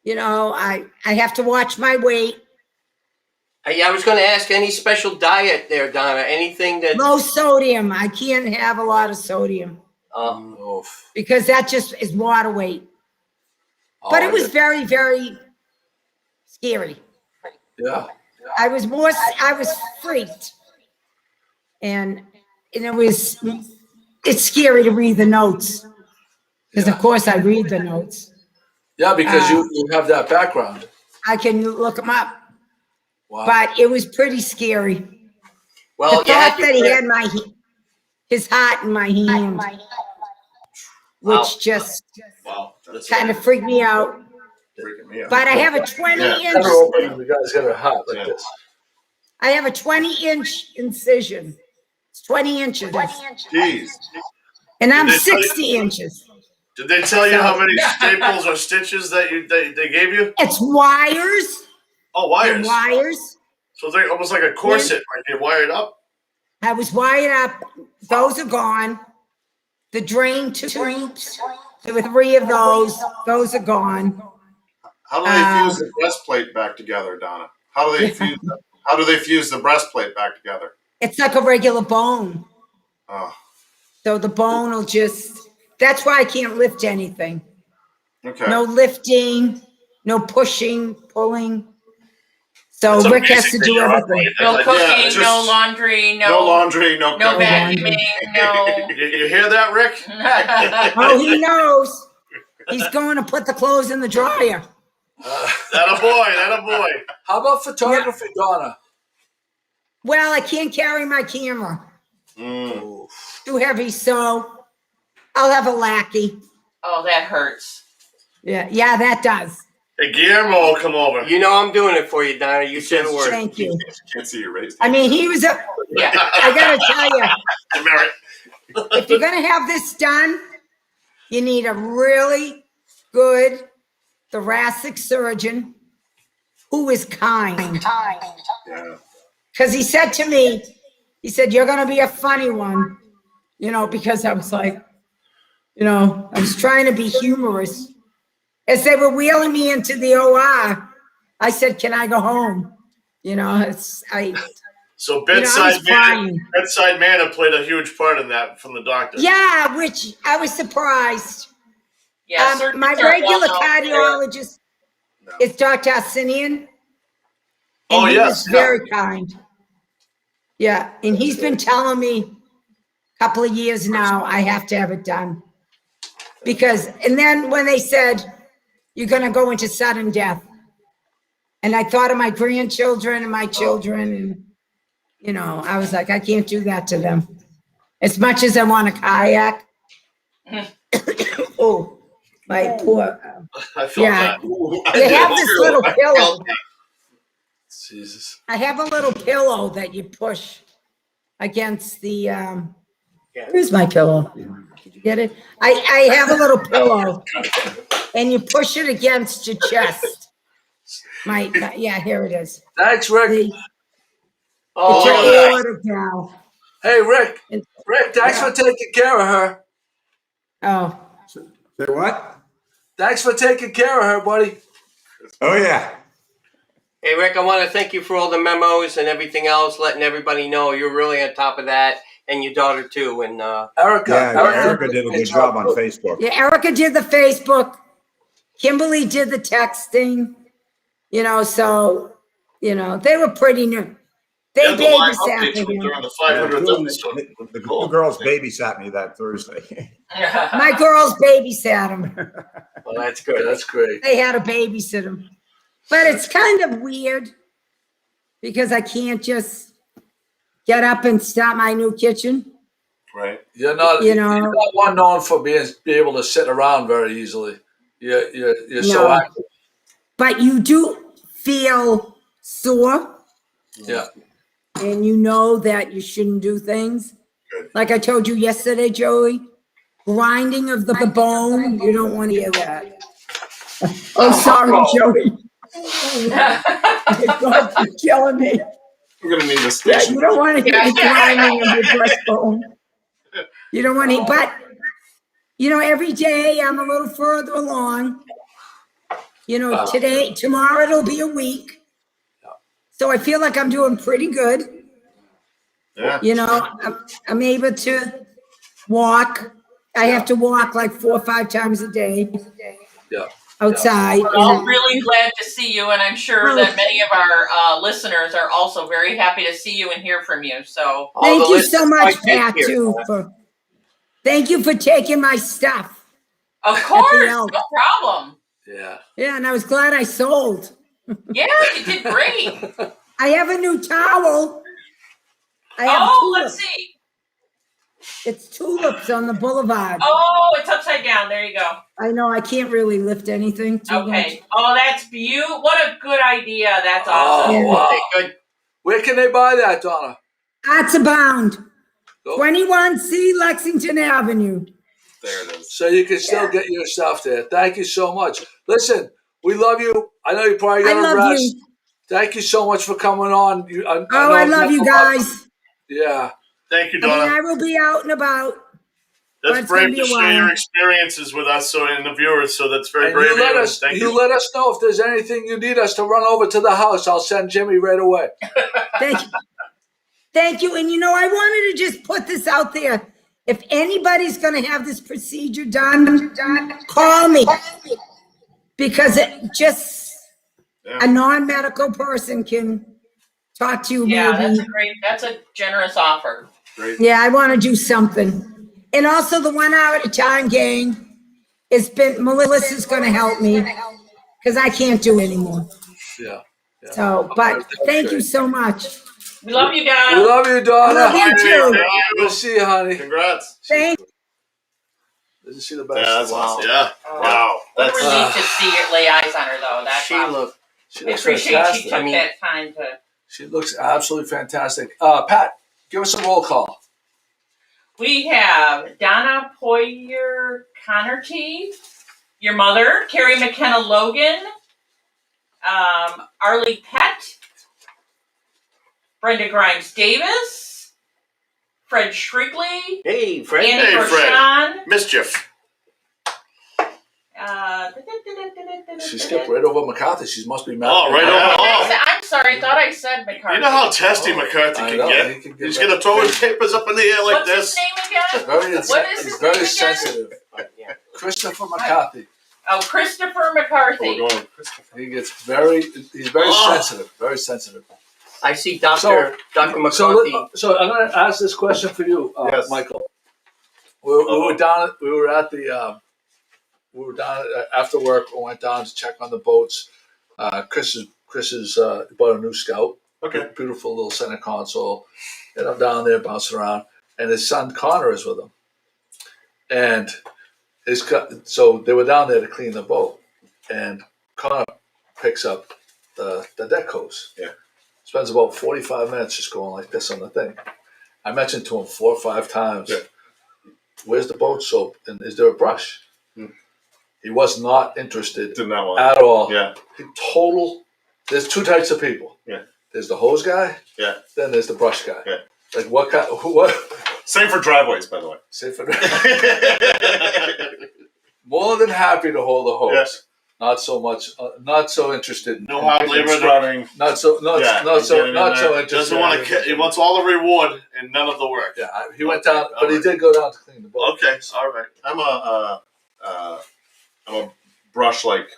Speaker 7: You know, I have to watch my weight.
Speaker 5: I was going to ask, any special diet there, Donna? Anything that...
Speaker 7: Low sodium. I can't have a lot of sodium. Because that just is water weight. But it was very, very scary.
Speaker 2: Yeah.
Speaker 7: I was freaked. And it's scary to read the notes. Because of course I read the notes.
Speaker 2: Yeah, because you have that background.
Speaker 7: I can look them up.
Speaker 2: Wow.
Speaker 7: But it was pretty scary.
Speaker 5: Well,
Speaker 7: the thought that he had his heart in my hand, which just kind of freaked me out.
Speaker 6: Freaking me out.
Speaker 7: But I have a 20-inch.
Speaker 2: Never opened the guy's got a heart like this.
Speaker 7: I have a 20-inch incision. It's 20 inches.
Speaker 6: Jeez.
Speaker 7: And I'm 60 inches.
Speaker 4: Did they tell you how many staples or stitches that they gave you?
Speaker 7: It's wires.
Speaker 4: Oh, wires.
Speaker 7: Wires.
Speaker 4: So it's like, almost like a corset, like they wired up.
Speaker 7: I was wired up. Those are gone. The drain tubes. There were 3 of those. Those are gone.
Speaker 6: How do they fuse the breastplate back together, Donna? How do they fuse the breastplate back together?
Speaker 7: It's like a regular bone.
Speaker 6: Oh.
Speaker 7: So the bone will that's why I can't lift anything.
Speaker 6: Okay.
Speaker 7: No lifting, no pushing, pulling. So
Speaker 4: That's
Speaker 7: Rick has to
Speaker 4: amazing
Speaker 7: do
Speaker 4: that you're
Speaker 7: everything.
Speaker 4: upright.
Speaker 3: No
Speaker 4: Like,
Speaker 3: cooking, no laundry,
Speaker 6: No laundry, no
Speaker 3: no
Speaker 6: cooking.
Speaker 3: vacuuming, no.
Speaker 4: You hear that, Rick?
Speaker 7: Oh, he knows. He's going to put the clothes in the dryer.
Speaker 4: That a boy.
Speaker 2: How about photography, Donna?
Speaker 7: Well, I can't carry my camera. Too heavy, so I'll have a lackey.
Speaker 3: Oh, that hurts.
Speaker 7: Yeah, that does.
Speaker 4: Hey, Guillermo will come over.
Speaker 5: You know I'm doing it for you, Donna. You said a word.
Speaker 7: Thank you.
Speaker 6: Can't see your raised.
Speaker 7: I mean, he was I gotta tell you,
Speaker 4: Merit.
Speaker 7: if you're gonna have this done, you need a really good thoracic surgeon who is kind.
Speaker 6: Yeah.
Speaker 7: Because he said to me, you're going to be a funny one, because I was like, I was trying to be humorous. As they were wheeling me into the OR, I said, can I go home?
Speaker 4: So bedside manner played a huge part in that from the doctor.
Speaker 7: Yeah, which I was surprised.
Speaker 3: Yeah,
Speaker 7: my regular cardiologist is Dr. Arsenian. And he was very kind. Yeah, and he's been telling me a couple of years now I have to have it done. And then when they said, you're going to go into sudden death, and I thought of my grandchildren and my children, and, I was like, I can't do that to them. As much as I want a kayak. Oh. My poor.
Speaker 4: I felt that.
Speaker 7: You have this little pillow.
Speaker 2: Jesus.
Speaker 7: I have a little pillow that you push against the. Where's my pillow? Did you get it? I have a little pillow, and you push it against your chest. Here it is.
Speaker 2: Thanks, Rick. Hey, Rick. Rick, thanks for taking care of her.
Speaker 7: Oh.
Speaker 8: Say what?
Speaker 2: Thanks for taking care of her, buddy.
Speaker 8: Oh, yeah.
Speaker 5: Hey, Rick, I want to thank you for all the memos and everything else, letting everybody know you're really on top of that. And your daughter too. And
Speaker 2: Erica.
Speaker 8: Yeah, Erica did a good job on Facebook.
Speaker 7: Yeah, Erica did the Facebook. Kimberly did the texting. So, they were pretty new. They
Speaker 4: Yeah, the live
Speaker 7: babysat
Speaker 4: updates
Speaker 7: for him.
Speaker 4: during the 500th episode.
Speaker 8: The two girls babysat me that Thursday.
Speaker 7: My girls babysat him.
Speaker 5: well, that's good.
Speaker 2: That's great.
Speaker 7: They had to babysit him. But it's kind of weird because I can't just get up and start my new kitchen.
Speaker 6: Right.
Speaker 2: You're not one known for be able to sit around very easily. You're so active.
Speaker 7: But you do feel sore.
Speaker 2: Yeah.
Speaker 7: And you know that you shouldn't do things. Like I told you yesterday, Joey, grinding of the bone, you don't want to hear that. Oh, sorry, Joey. God, you're killing me.
Speaker 6: I'm gonna need a
Speaker 7: Yeah,
Speaker 6: station.
Speaker 7: you don't want to hear the grinding of your breastbone. You don't want to, but every day I'm a little further along. Tomorrow it'll be a week. So I feel like I'm doing pretty good.
Speaker 6: Yeah.
Speaker 7: I'm able to walk. I have to walk like 4 or 5 times a day.
Speaker 2: Yeah.
Speaker 7: Outside.
Speaker 3: We're all really glad to see you, and I'm sure that many of our listeners are also very happy to see you and hear from you. So
Speaker 7: thank you so much, Pat, too. Thank you for taking my stuff.
Speaker 3: Of course, no problem.
Speaker 2: Yeah.
Speaker 7: Yeah, and I was glad I sold.
Speaker 3: Yeah, you did great.
Speaker 7: I have a new towel.
Speaker 3: Let's see.
Speaker 7: It's tulips on the boulevard.
Speaker 3: Oh, it's upside down. There you go.
Speaker 7: I know, I can't really lift anything too much.
Speaker 3: Okay. Oh, that's beautiful. What a good idea. That's awesome.
Speaker 2: Oh, wow.
Speaker 5: Good.
Speaker 2: Where can they buy that, Donna?
Speaker 7: Arts Abound.
Speaker 2: Go.
Speaker 7: 21C Lexington Avenue.
Speaker 6: There it is.
Speaker 2: So you can still get your stuff there. Thank you so much. Listen, we love you. I know you probably got to
Speaker 7: love
Speaker 2: rest.
Speaker 7: you.
Speaker 2: Thank you so much for coming on.
Speaker 7: I love you guys.
Speaker 2: Yeah.
Speaker 4: Thank you, Donna.
Speaker 7: I will be out and about.
Speaker 4: That's brave to share your experiences with us and the viewers. So that's very brave of you. Thank you.
Speaker 2: Let us know if there's anything you need us to run over to the house. I'll send Jimmy right away.
Speaker 7: Thank you. Thank you. And I wanted to just put this out there. If anybody's going to have this procedure done, call me. Because a non-medical person can talk to you.
Speaker 3: Yeah,
Speaker 7: maybe.
Speaker 3: that's a generous offer.
Speaker 6: Great.
Speaker 7: Yeah, I want to do something. And also the 1 hour at a time gang, Melissa's going to help me because I can't do anymore.
Speaker 2: Yeah.
Speaker 7: So, but thank you so much.
Speaker 3: We love you guys.
Speaker 2: We love you, Donna.
Speaker 7: I love you too.
Speaker 2: We'll see you, honey.
Speaker 6: Congrats.
Speaker 7: Thank
Speaker 2: Did you see the best?
Speaker 6: Yeah, that's
Speaker 2: Wow.
Speaker 6: awesome.
Speaker 4: Yeah.
Speaker 6: Wow.
Speaker 3: We're relieved to see you lay eyes on her, though. That's awesome.
Speaker 2: She
Speaker 3: I
Speaker 2: looks
Speaker 3: appreciate
Speaker 2: fantastic.
Speaker 3: she took that time to.
Speaker 2: She looks absolutely fantastic. Pat, give us a roll call.
Speaker 3: We have Donna Poyer Connerty, your mother, Carrie McKenna Logan, Arlie Pett, Brenda Grimes Davis, Fred Shrigley,
Speaker 5: Hey, Fred.
Speaker 3: Annie
Speaker 4: Hey, Fred.
Speaker 3: Rochon.
Speaker 4: Mischief.
Speaker 2: She skipped right over McCarthy. She must be mad.
Speaker 4: Oh, right over. Oh.
Speaker 3: I'm sorry, I thought I said McCarthy.
Speaker 4: You know how testy McCarthy
Speaker 2: I
Speaker 4: can
Speaker 2: know,
Speaker 4: get?
Speaker 2: he can
Speaker 4: He's
Speaker 2: get
Speaker 4: going to throw his papers up in the air like
Speaker 3: What's
Speaker 4: this.
Speaker 3: his name again?
Speaker 2: He's very sensitive.
Speaker 5: Yeah.
Speaker 2: Christopher McCarthy.
Speaker 3: Oh, Christopher McCarthy.
Speaker 6: We're going.
Speaker 2: He's very sensitive. Very sensitive.
Speaker 5: I see Dr. McCarthy.
Speaker 2: So I'm going to ask this question for you,
Speaker 6: Yes.
Speaker 2: Michael. We were down. We were at the. We were down after work. We went down to check on the boats. Chris is bought a new Scout.
Speaker 6: Okay.
Speaker 2: Beautiful little center console. And I'm down there bouncing around, and his son Connor is with him. And so they were down there to clean the boat, and Connor picks up the deck hose.
Speaker 6: Yeah.
Speaker 2: Spends about 45 minutes just going like this on the thing. I mentioned to him 4 or 5 times,
Speaker 6: Yeah.
Speaker 2: Where's the boat soap and is there a brush? He was not interested
Speaker 6: Did not want
Speaker 2: at all.
Speaker 6: Yeah.
Speaker 2: There's 2 types of people.
Speaker 6: Yeah.
Speaker 2: There's the hose guy.
Speaker 6: Yeah.
Speaker 2: Then there's the brush guy.
Speaker 6: Yeah.
Speaker 2: Like what kind? What?
Speaker 6: Same for driveways, by the way.
Speaker 2: Say for more than happy to hold the hose. not so much, not so interested.
Speaker 4: No hard labor.
Speaker 6: Scrubbing.
Speaker 2: Not so interested.
Speaker 4: Doesn't want to. He wants all the reward and none of the work.
Speaker 2: Yeah, he went down, but he did go down to clean the boat.
Speaker 4: Okay, all right.
Speaker 6: I'm a brush like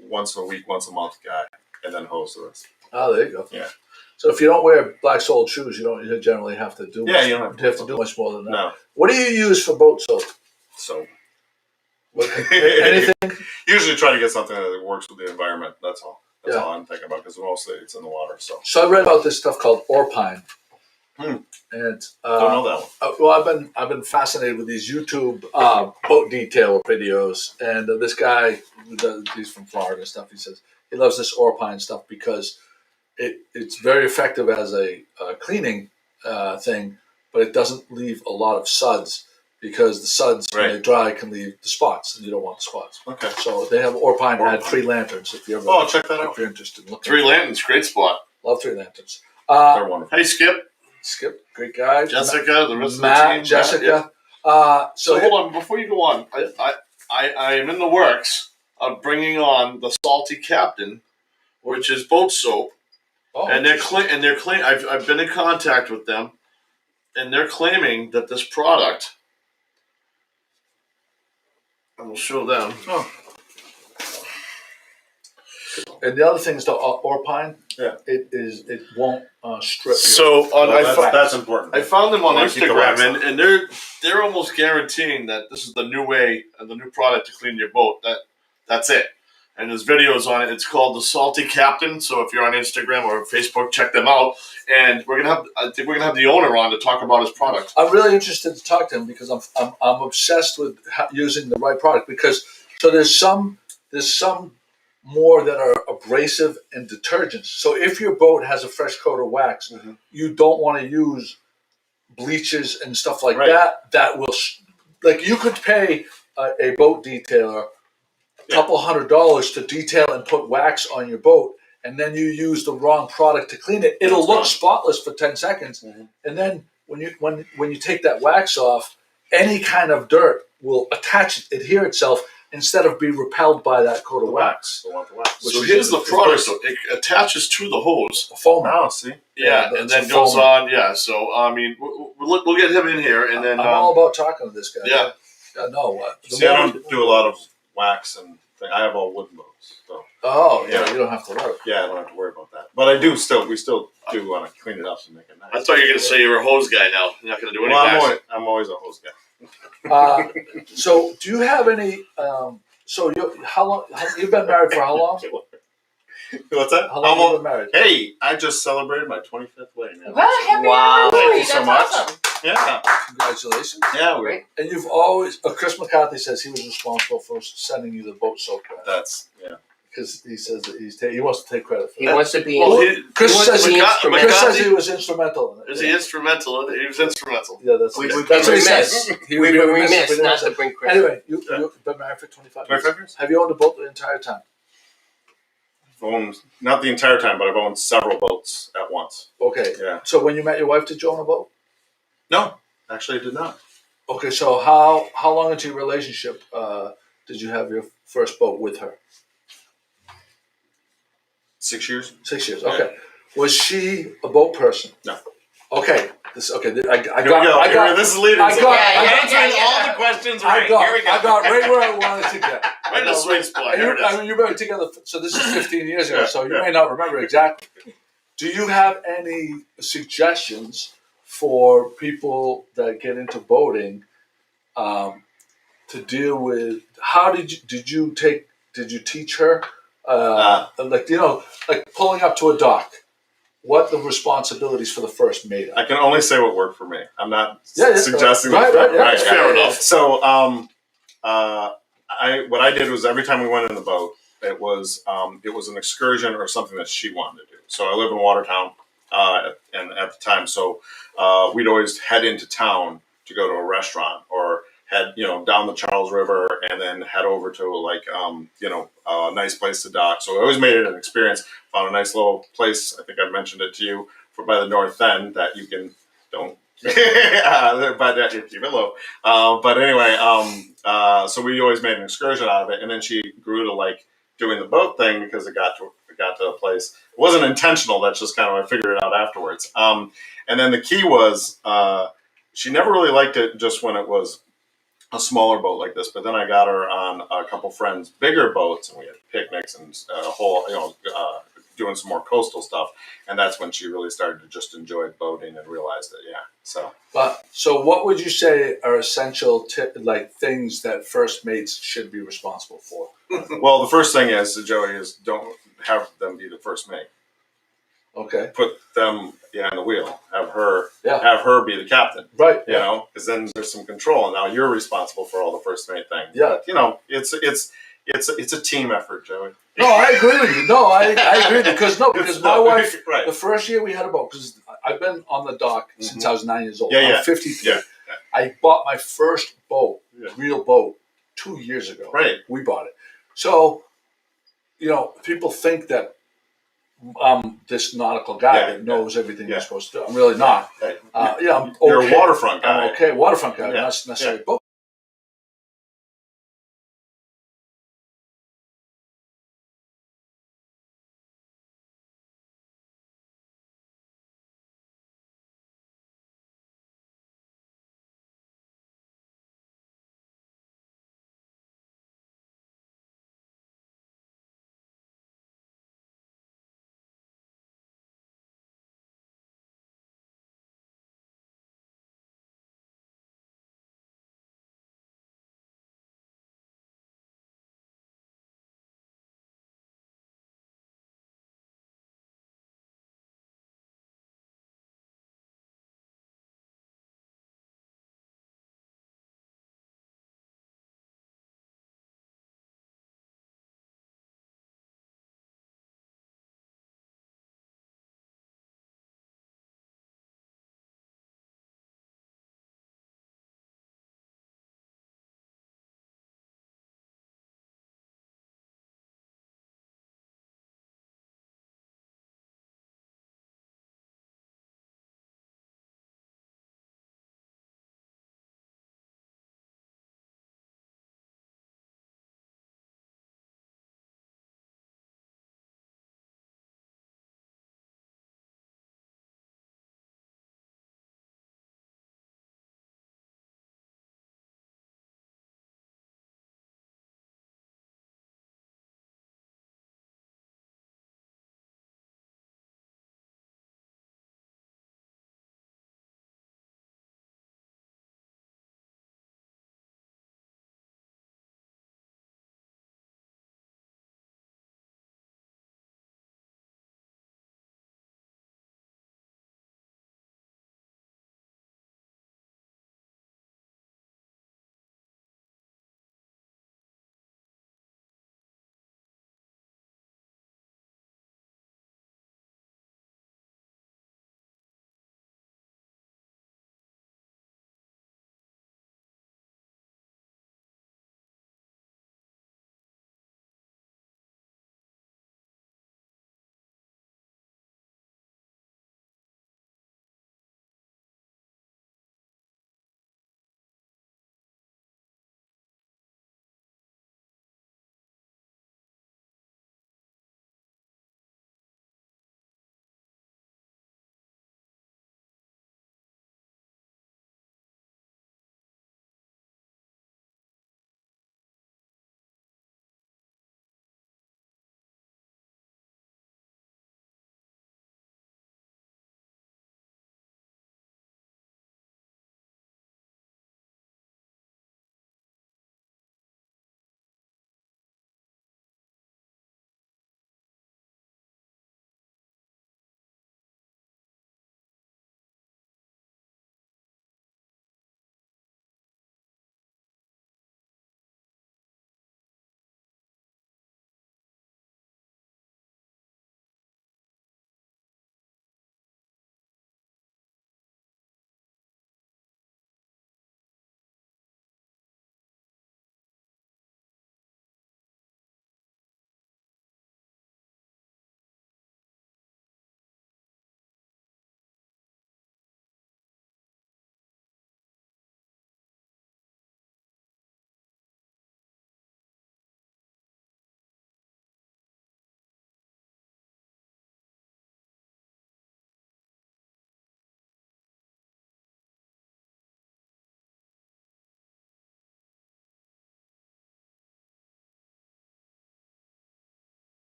Speaker 6: once a week, once a month guy, and then hose the rest.
Speaker 2: Oh, there you go.
Speaker 6: Yeah.
Speaker 2: So if you don't wear black-soled shoes, you generally have to do.
Speaker 6: Yeah, you don't
Speaker 2: have to do much more than that.
Speaker 6: No.
Speaker 2: What do you use for boat soap?
Speaker 6: So
Speaker 2: Anything?
Speaker 6: usually try to get something that works with the environment. That's all. That's all I'm thinking about because mostly it's in the water. So
Speaker 2: I read about this stuff called Orpine, and
Speaker 6: don't know that one.
Speaker 2: well, I've been fascinated with these YouTube boat detail videos, and this guy, he's from Florida and stuff. He says he loves this Orpine stuff because it's very effective as a cleaning thing, but it doesn't leave a lot of suds because the suds when they dry can leave the spots, and you don't want the spots.
Speaker 6: Okay.
Speaker 2: So they have Orpine had 3 lanterns. If you ever
Speaker 6: check that out.
Speaker 2: If you're interested in looking.
Speaker 4: 3 lanterns, great spot.
Speaker 2: Love 3 lanterns.
Speaker 6: They're wonderful.
Speaker 4: Hey, Skip,
Speaker 2: Great guy.
Speaker 4: Jessica, the rest
Speaker 2: Matt,
Speaker 4: of the team.
Speaker 2: Jessica.
Speaker 4: So hold on, before you go on, I am in the works of bringing on the Salty Captain, which is boat soap, and they're claiming. I've been in contact with them, and they're claiming that this product. I will show them.
Speaker 2: And the other thing is the Orpine.
Speaker 6: Yeah.
Speaker 2: It won't strip.
Speaker 4: So
Speaker 6: that's important.
Speaker 4: I found them on
Speaker 6: I wanna keep the wax
Speaker 4: Instagram, and they're almost guaranteeing that this is the new way and the new product to clean your boat. That's it. And there's videos on it. It's called the Salty Captain. So if you're on Instagram or Facebook, check them out. And I think we're gonna have the owner on to talk about his product.
Speaker 2: I'm really interested to talk to him because I'm obsessed with using the right product because there's some more that are abrasive and detergents. So if your boat has a fresh coat of wax, you don't want to use bleaches and stuff like that. That will, like, you could pay a boat detailer a couple $100 to detail and put wax on your boat, and then you use the wrong product to clean it. It'll look spotless for 10 seconds, and then when you take that wax off, any kind of dirt will adhere itself instead of be repelled by that coat of wax.
Speaker 4: So here's the product. So it attaches to the hose.
Speaker 2: Foam.
Speaker 6: Oh, see?
Speaker 4: Yeah, and then goes on. Yeah, so I mean, we'll get him in here, and then
Speaker 2: I'm all about talking to this guy.
Speaker 4: Yeah.
Speaker 2: No.
Speaker 6: See, I don't do a lot of wax and I have all wooden boats. So.
Speaker 2: Oh, yeah, you don't have to worry.
Speaker 6: Yeah, I don't have to worry about that. But we still do want to clean it up and make it nice.
Speaker 4: I thought you were going to say you're a hose guy now. You're not going to do any wax.
Speaker 6: I'm always a hose guy.
Speaker 2: So do you have any, how long, you've been married for how long?
Speaker 6: What's that?
Speaker 2: How long have you been married?
Speaker 6: Hey, I just celebrated my 25th wedding.
Speaker 3: Well, happy
Speaker 5: Wow.
Speaker 3: anniversary.
Speaker 6: Thank you so
Speaker 3: That's
Speaker 6: much.
Speaker 3: awesome.
Speaker 6: Yeah.
Speaker 2: Congratulations.
Speaker 6: Yeah, we.
Speaker 2: And you've always, Chris McCarthy says he was responsible for sending you the boat soap.
Speaker 6: That's, yeah.
Speaker 2: Because he says that he wants to take credit for
Speaker 5: He
Speaker 2: that.
Speaker 5: wants to be.
Speaker 2: Chris
Speaker 5: he wants
Speaker 2: says
Speaker 5: to be
Speaker 2: Chris
Speaker 5: instrumental.
Speaker 2: says he was instrumental in it.
Speaker 4: Is he instrumental? He was instrumental.
Speaker 2: Yeah, that's
Speaker 5: We
Speaker 2: what
Speaker 5: would
Speaker 2: he
Speaker 5: be
Speaker 2: says.
Speaker 5: remiss.
Speaker 2: He
Speaker 5: We
Speaker 2: would be
Speaker 5: were
Speaker 2: remiss if
Speaker 5: remiss
Speaker 2: we didn't
Speaker 5: not
Speaker 2: say-
Speaker 5: to bring Chris.
Speaker 2: Anyway, you've been married for 25 years.
Speaker 6: 25 years?
Speaker 2: Have you owned a boat the entire time?
Speaker 6: I've owned, not the entire time, but I've owned several boats at once.
Speaker 2: Okay.
Speaker 6: Yeah.
Speaker 2: So when you met your wife, did you own a boat?
Speaker 6: No, actually I did not.
Speaker 2: Okay, so how long into your relationship did you have your first boat with her?
Speaker 6: 6 years?
Speaker 2: 6 years. Okay. Was she a boat person?
Speaker 6: No.
Speaker 2: Okay.
Speaker 6: Here we go. This is leading.
Speaker 2: I got-
Speaker 3: Yeah,
Speaker 4: Answering
Speaker 3: yeah.
Speaker 4: all the questions
Speaker 2: I
Speaker 4: right.
Speaker 2: got
Speaker 4: Here we go.
Speaker 2: I got right where I wanted to get.
Speaker 4: Right in the sweet spot. Here it is.
Speaker 2: I mean, you've been together. So this is 15 years ago.
Speaker 6: Yeah,
Speaker 2: So you
Speaker 6: yeah.
Speaker 2: may not remember exactly. Do you have any suggestions for people that get into boating to deal with? How did you teach her? Like pulling up to a dock. What the responsibilities for the first mate are?
Speaker 6: I can only say what worked for me. I'm not
Speaker 2: Yeah,
Speaker 6: suggesting
Speaker 2: right,
Speaker 6: that.
Speaker 2: right, yeah,
Speaker 4: fair enough.
Speaker 6: So, what I did was every time we went in the boat, it was an excursion or something that she wanted to do. So I live in Watertown, and at the time, so we'd always head into town to go to a restaurant or head down the Charles River and then head over to a nice place to dock. So I always made it an experience. Found a nice little place. I think I mentioned it to you by the north end that you can but keep it low. But anyway, so we always made an excursion out of it, and then she grew to like doing the boat thing because it got to a place. It wasn't intentional. That's just kind of I figured it out afterwards. And then the key was she never really liked it just when it was a smaller boat like this. But then I got her on a couple friends' bigger boats, and we had picnics and a whole, doing some more coastal stuff. And that's when she really started to just enjoy boating and realized that,
Speaker 2: So what would you say are essential things that first mates should be responsible for?
Speaker 6: Well, the first thing is, Joey, is don't have them be the first mate.
Speaker 2: Okay.
Speaker 6: Put them behind the wheel. Have her be the captain.
Speaker 2: Right.
Speaker 6: You know, because then there's some control, and now you're responsible for all the first mate things.
Speaker 2: Yeah.
Speaker 6: But, it's a team effort, Joey.
Speaker 2: No, I agree with you. No, I agree with you because my wife,
Speaker 6: right.
Speaker 2: the first year we had a boat, because I've been on the dock since I was 9 years old.
Speaker 6: Yeah,
Speaker 2: I'm 53.
Speaker 6: Yeah.
Speaker 2: I bought my first boat, real boat, 2 years ago.
Speaker 6: Right.
Speaker 2: We bought it. So, people think that I'm this nautical guy that knows everything you're supposed to do. I'm really not.
Speaker 6: Right.
Speaker 2: I'm okay.
Speaker 6: You're a waterfront guy.
Speaker 2: I'm okay, waterfront guy,
Speaker 6: Yeah.
Speaker 2: not necessarily boat.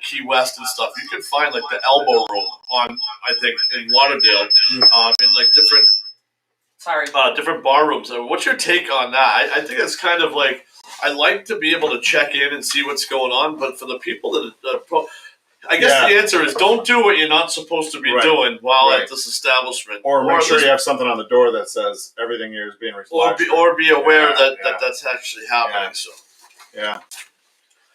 Speaker 4: Key West and stuff, you can find like the Elbow Room on, I think, in Lauderdale, in like different bar rooms. What's your take on that? I think it's kind of like, I like to be able to check in and see what's going on, but for the people that I guess the answer is don't do what you're not supposed to be doing while at this establishment.
Speaker 6: Or make sure you have something on the door that says everything here is being recorded.
Speaker 4: Or be aware that that's actually happening. So.
Speaker 6: Yeah.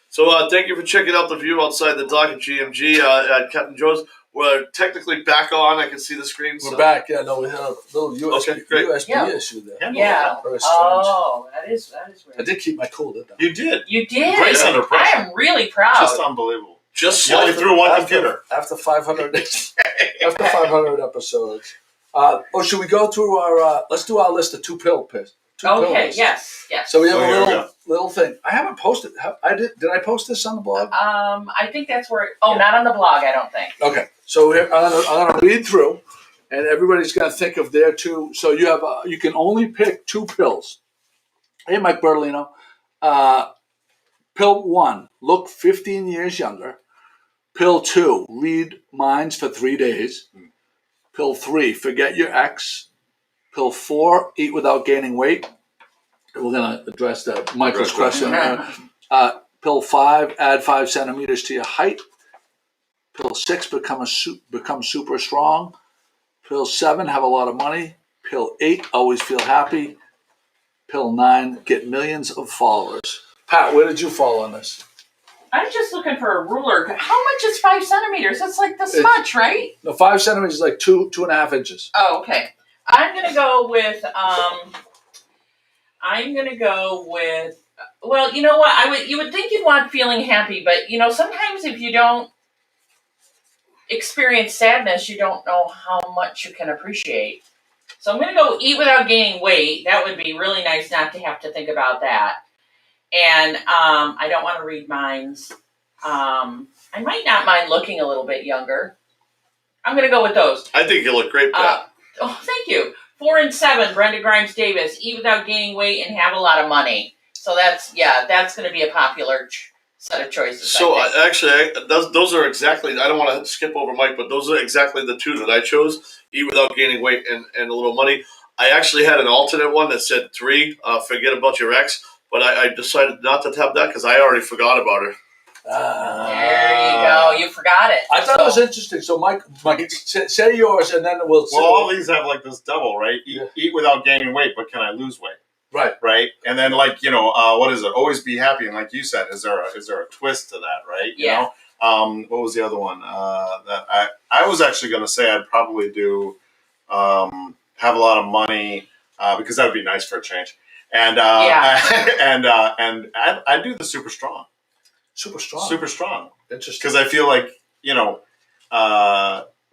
Speaker 4: So thank you for checking out the view outside the dock at GMG at Captain Joe's. We're technically back on. I can see the screen.
Speaker 2: We're back. Yeah, no, we had a little USB issue there.
Speaker 3: Yeah.
Speaker 2: Very strange.
Speaker 3: Oh, that is weird.
Speaker 2: I did keep my cool, didn't I?
Speaker 6: You did.
Speaker 3: You did.
Speaker 6: Grace under pressure.
Speaker 3: I am really proud.
Speaker 6: Just unbelievable.
Speaker 4: Just
Speaker 6: only through one computer.
Speaker 2: After 500 episodes. Should we go through our? Let's do our list of two pills.
Speaker 3: Okay. Yes.
Speaker 2: So we have a little thing. I haven't posted. Did I post this on the blog?
Speaker 3: I think that's where. Not on the blog. I don't think.
Speaker 2: Okay. So I'm gonna read through, and everybody's gonna think of their two. So you have you can only pick two pills. Hey, Mike Bertolino. Pill 1, look 15 years younger. Pill 2, read minds for 3 days. Pill 3, forget your ex. Pill 4, eat without gaining weight. We're going to address Michael's question. Pill 5, add 5 centimeters to your height. Pill 6, become super strong. Pill 7, have a lot of money. Pill 8, always feel happy. Pill 9, get millions of followers. Pat, where did you fall on this?
Speaker 3: I'm just looking for a ruler. How much is 5 centimeters? That's like this much, right?
Speaker 2: No, 5 centimeters is like 2.5 inches.
Speaker 3: Oh, okay. I'm gonna go with. Well, you know what? You would think you'd want feeling happy, but sometimes if you don't experience sadness, you don't know how much you can appreciate. So I'm gonna go eat without gaining weight. That would be really nice not to have to think about that. And I don't want to read minds. I might not mind looking a little bit younger. I'm going to go with those.
Speaker 4: I think you look great, Pat.
Speaker 3: Thank you. 4 and 7, Brenda Grimes Davis. Eat without gaining weight and have a lot of money. So that's going to be a popular set of choices.
Speaker 4: So actually, those are exactly. I don't want to skip over Mike, but those are exactly the two that I chose: eat without gaining weight and a little money. I actually had an alternate one that said 3, forget about your ex. But I decided not to have that because I already forgot about her.
Speaker 3: There you go. You forgot it.
Speaker 2: I thought it was interesting. So, Mike, say yours, and then we'll.
Speaker 6: Well, all these have like this double, right? Eat without gaining weight, but can I lose weight? Right. And then what is it? Always be happy. And like you said, is there a twist to that? Right. You know. What was the other one? That I was actually going to say I'd probably do have a lot of money because that would be nice for a change. And I do the super strong.
Speaker 2: Super strong. Interesting.
Speaker 6: Because I feel like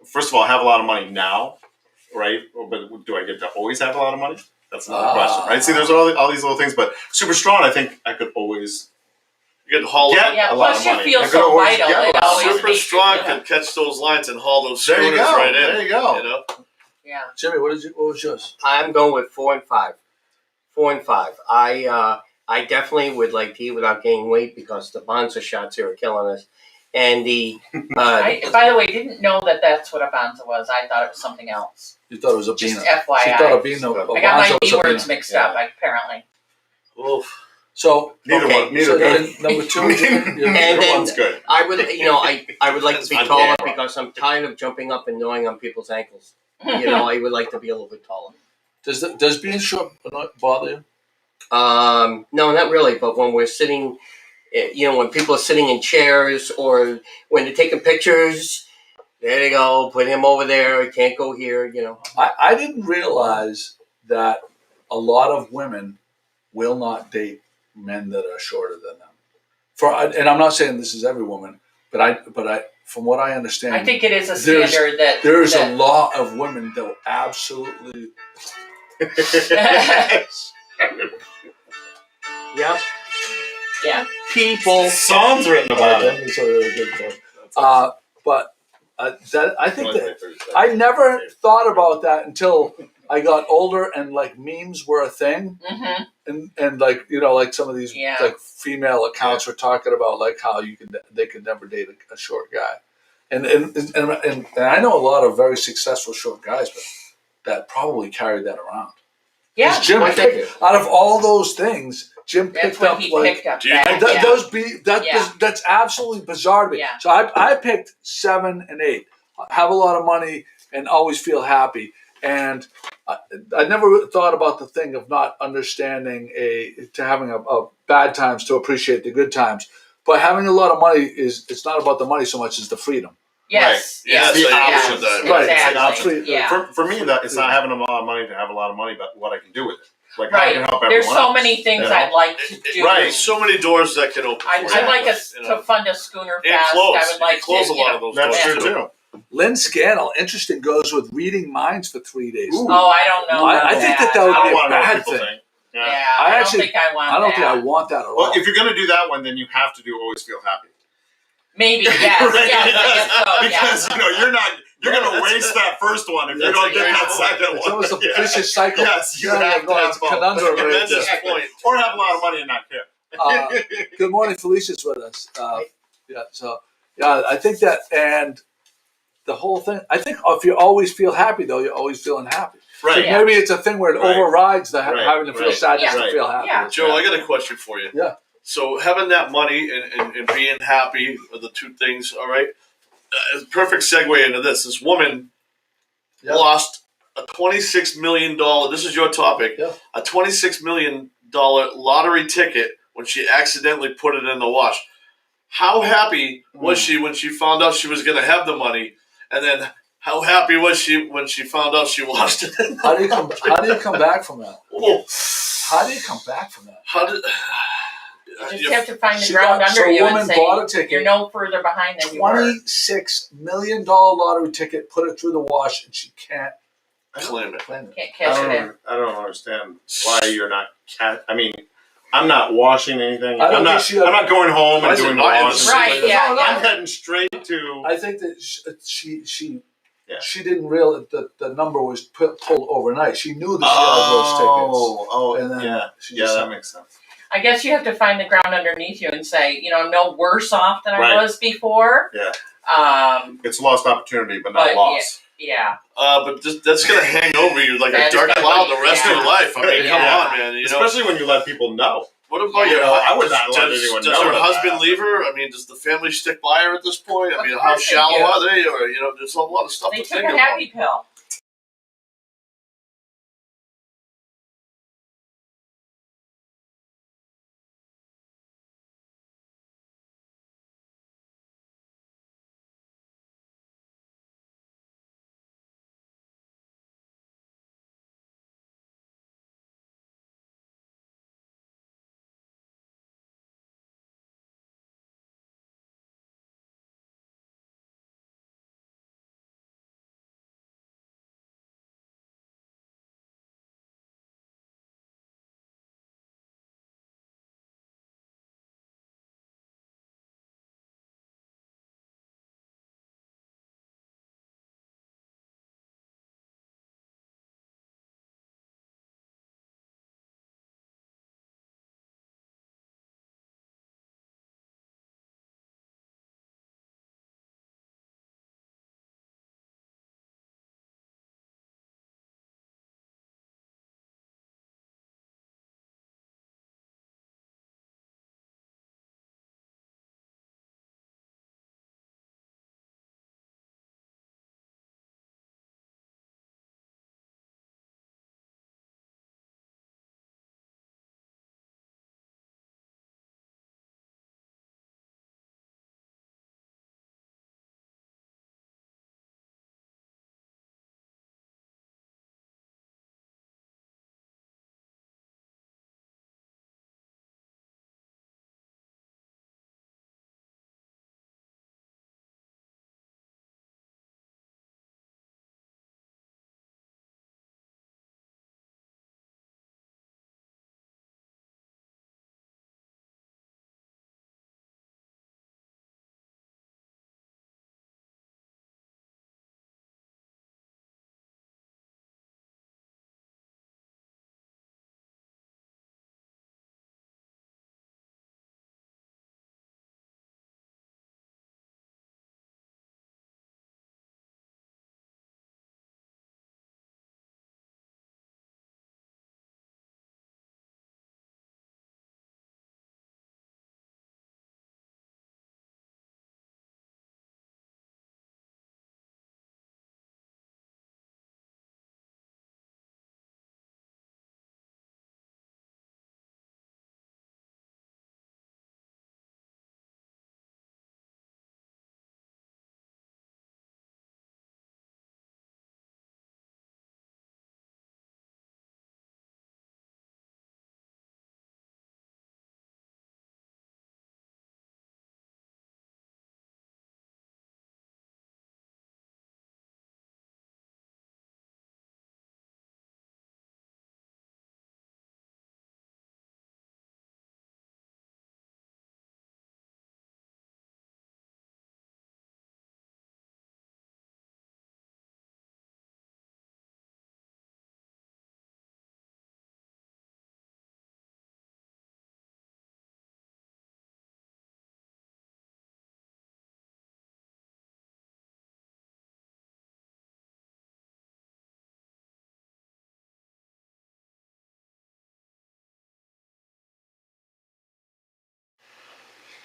Speaker 6: first of all, I have a lot of money now, right? But do I get to always have a lot of money? That's another question, right? See, there's all these little things, but super strong. I think I could always get a lot of money.
Speaker 3: You feel so vital.
Speaker 4: Super strong can catch those lines and haul those schooners right in.
Speaker 6: There you go.
Speaker 3: Yeah.
Speaker 2: Jimmy, what was yours?
Speaker 5: I'm going with 4 and 5. 4 and 5. I definitely would like to eat without gaining weight because the Bonza shots here are killing us. And
Speaker 3: I, by the way, didn't know that that's what a Bonza was. I thought it was something else.
Speaker 2: You thought it was a
Speaker 3: Just
Speaker 2: Beano.
Speaker 3: FYI.
Speaker 2: She thought a Beano.
Speaker 3: I got my B words mixed up, apparently.
Speaker 4: Oof.
Speaker 2: So
Speaker 6: neither one.
Speaker 2: Number 2.
Speaker 5: And
Speaker 6: one's good.
Speaker 5: I would, I would like to be taller because I'm tired of jumping up and gnawing on people's ankles. I would like to be a little bit taller.
Speaker 2: Does being short bother you?
Speaker 5: No, not really. But when we're sitting, when people are sitting in chairs or when they're taking pictures, there you go, put him over there. He can't go here.
Speaker 2: I didn't realize that a lot of women will not date men that are shorter than them. And I'm not saying this is every woman, but I from what I understand,
Speaker 3: I think it is a standard that
Speaker 2: there's a lot of women that will absolutely.
Speaker 5: Yep.
Speaker 3: Yeah.
Speaker 5: People.
Speaker 6: Songs written about it.
Speaker 2: But I think that I never thought about that until I got older and like memes were a thing, and like like some of these like female accounts were talking about like how they could never date a short guy, and I know a lot of very successful short guys, but that probably carried that around.
Speaker 3: Yeah,
Speaker 2: Jim picked, out of all those things, Jim picked up like that's absolutely bizarre to me.
Speaker 3: Yeah.
Speaker 2: So I picked 7 and 8. Have a lot of money and always feel happy. And I never thought about the thing of not understanding to having a bad times to appreciate the good times. But having a lot of money it's not about the money so much as the freedom.
Speaker 3: Yes.
Speaker 4: Right. Yes.
Speaker 6: The option.
Speaker 3: Right.
Speaker 6: It's the option.
Speaker 3: Yeah.
Speaker 6: For me, it's not having a lot of money to have a lot of money, but what I can do with it. Like
Speaker 3: right.
Speaker 6: how I can help everyone
Speaker 3: There's so
Speaker 6: else,
Speaker 3: many things I'd like to do.
Speaker 4: Right. So many doors that can open.
Speaker 3: I'd like us to fund a schooner fest.
Speaker 4: Close.
Speaker 3: I would like
Speaker 4: close
Speaker 3: to
Speaker 4: a lot of those
Speaker 6: That's
Speaker 4: doors
Speaker 6: true too.
Speaker 2: Lynn Scannell, interesting, goes with reading minds for 3 days.
Speaker 3: Ooh. Oh, I don't know.
Speaker 2: I think that would be a bad thing.
Speaker 6: Think.
Speaker 3: Yeah,
Speaker 2: I
Speaker 3: don't think I want that.
Speaker 2: I don't think I want that at all.
Speaker 6: Well, if you're going to do that one, then you have to do always feel happy.
Speaker 3: Maybe, yes.
Speaker 6: Right?
Speaker 3: Yes, I guess so,
Speaker 6: Because you're going to waste that first one if you don't get that second one.
Speaker 2: It's almost a vicious cycle.
Speaker 6: Yes, you have to have both.
Speaker 2: Conundrum.
Speaker 6: Or have a lot of money and not care.
Speaker 2: Good morning, Felicia's with us. I think that, and the whole thing, I think if you always feel happy, though, you're always feeling happy.
Speaker 4: Right.
Speaker 2: So maybe it's a thing where it overrides the having to feel sadness
Speaker 3: Yeah.
Speaker 2: to feel happy.
Speaker 3: Yeah.
Speaker 4: Joe, I got a question for you.
Speaker 2: Yeah.
Speaker 4: So having that money and being happy are the two things, all right? Perfect segue into this. This woman lost a $26 million, this is your topic, a $26 million lottery ticket when she accidentally put it in the wash. How happy was she when she found out she was going to have the money? And then how happy was she when she found out she lost it?
Speaker 2: How do you come back from that?
Speaker 4: Oh.
Speaker 2: How do you come back from that?
Speaker 3: You just have to find the ground under you and say you're no further behind than you were.
Speaker 2: $26 million lottery ticket, put it through the wash, and she can't
Speaker 4: claim it.
Speaker 3: Can't cash it in.
Speaker 6: I don't understand why you're not. I'm not washing anything. I'm not going home and doing the washing.
Speaker 3: Right? Yeah.
Speaker 6: I'm heading straight to.
Speaker 2: I think that she didn't realize that the number was pulled overnight. She knew that she had those tickets. And then
Speaker 6: that makes sense.
Speaker 3: I guess you have to find the ground underneath you and say, I'm no worse off than I was before.
Speaker 6: Yeah. It's lost opportunity, but not loss.
Speaker 3: Yeah.
Speaker 4: But that's going to hang over you like a dark cloud the rest of your life. I mean, come on, man.
Speaker 6: Especially when you let people know.
Speaker 4: What about
Speaker 6: I would not let anyone know.
Speaker 4: Does her husband leave her? I mean, does the family stick by her at this point? I mean, how shallow are they? Or, there's a lot of stuff to think about.
Speaker 3: They took a happy pill.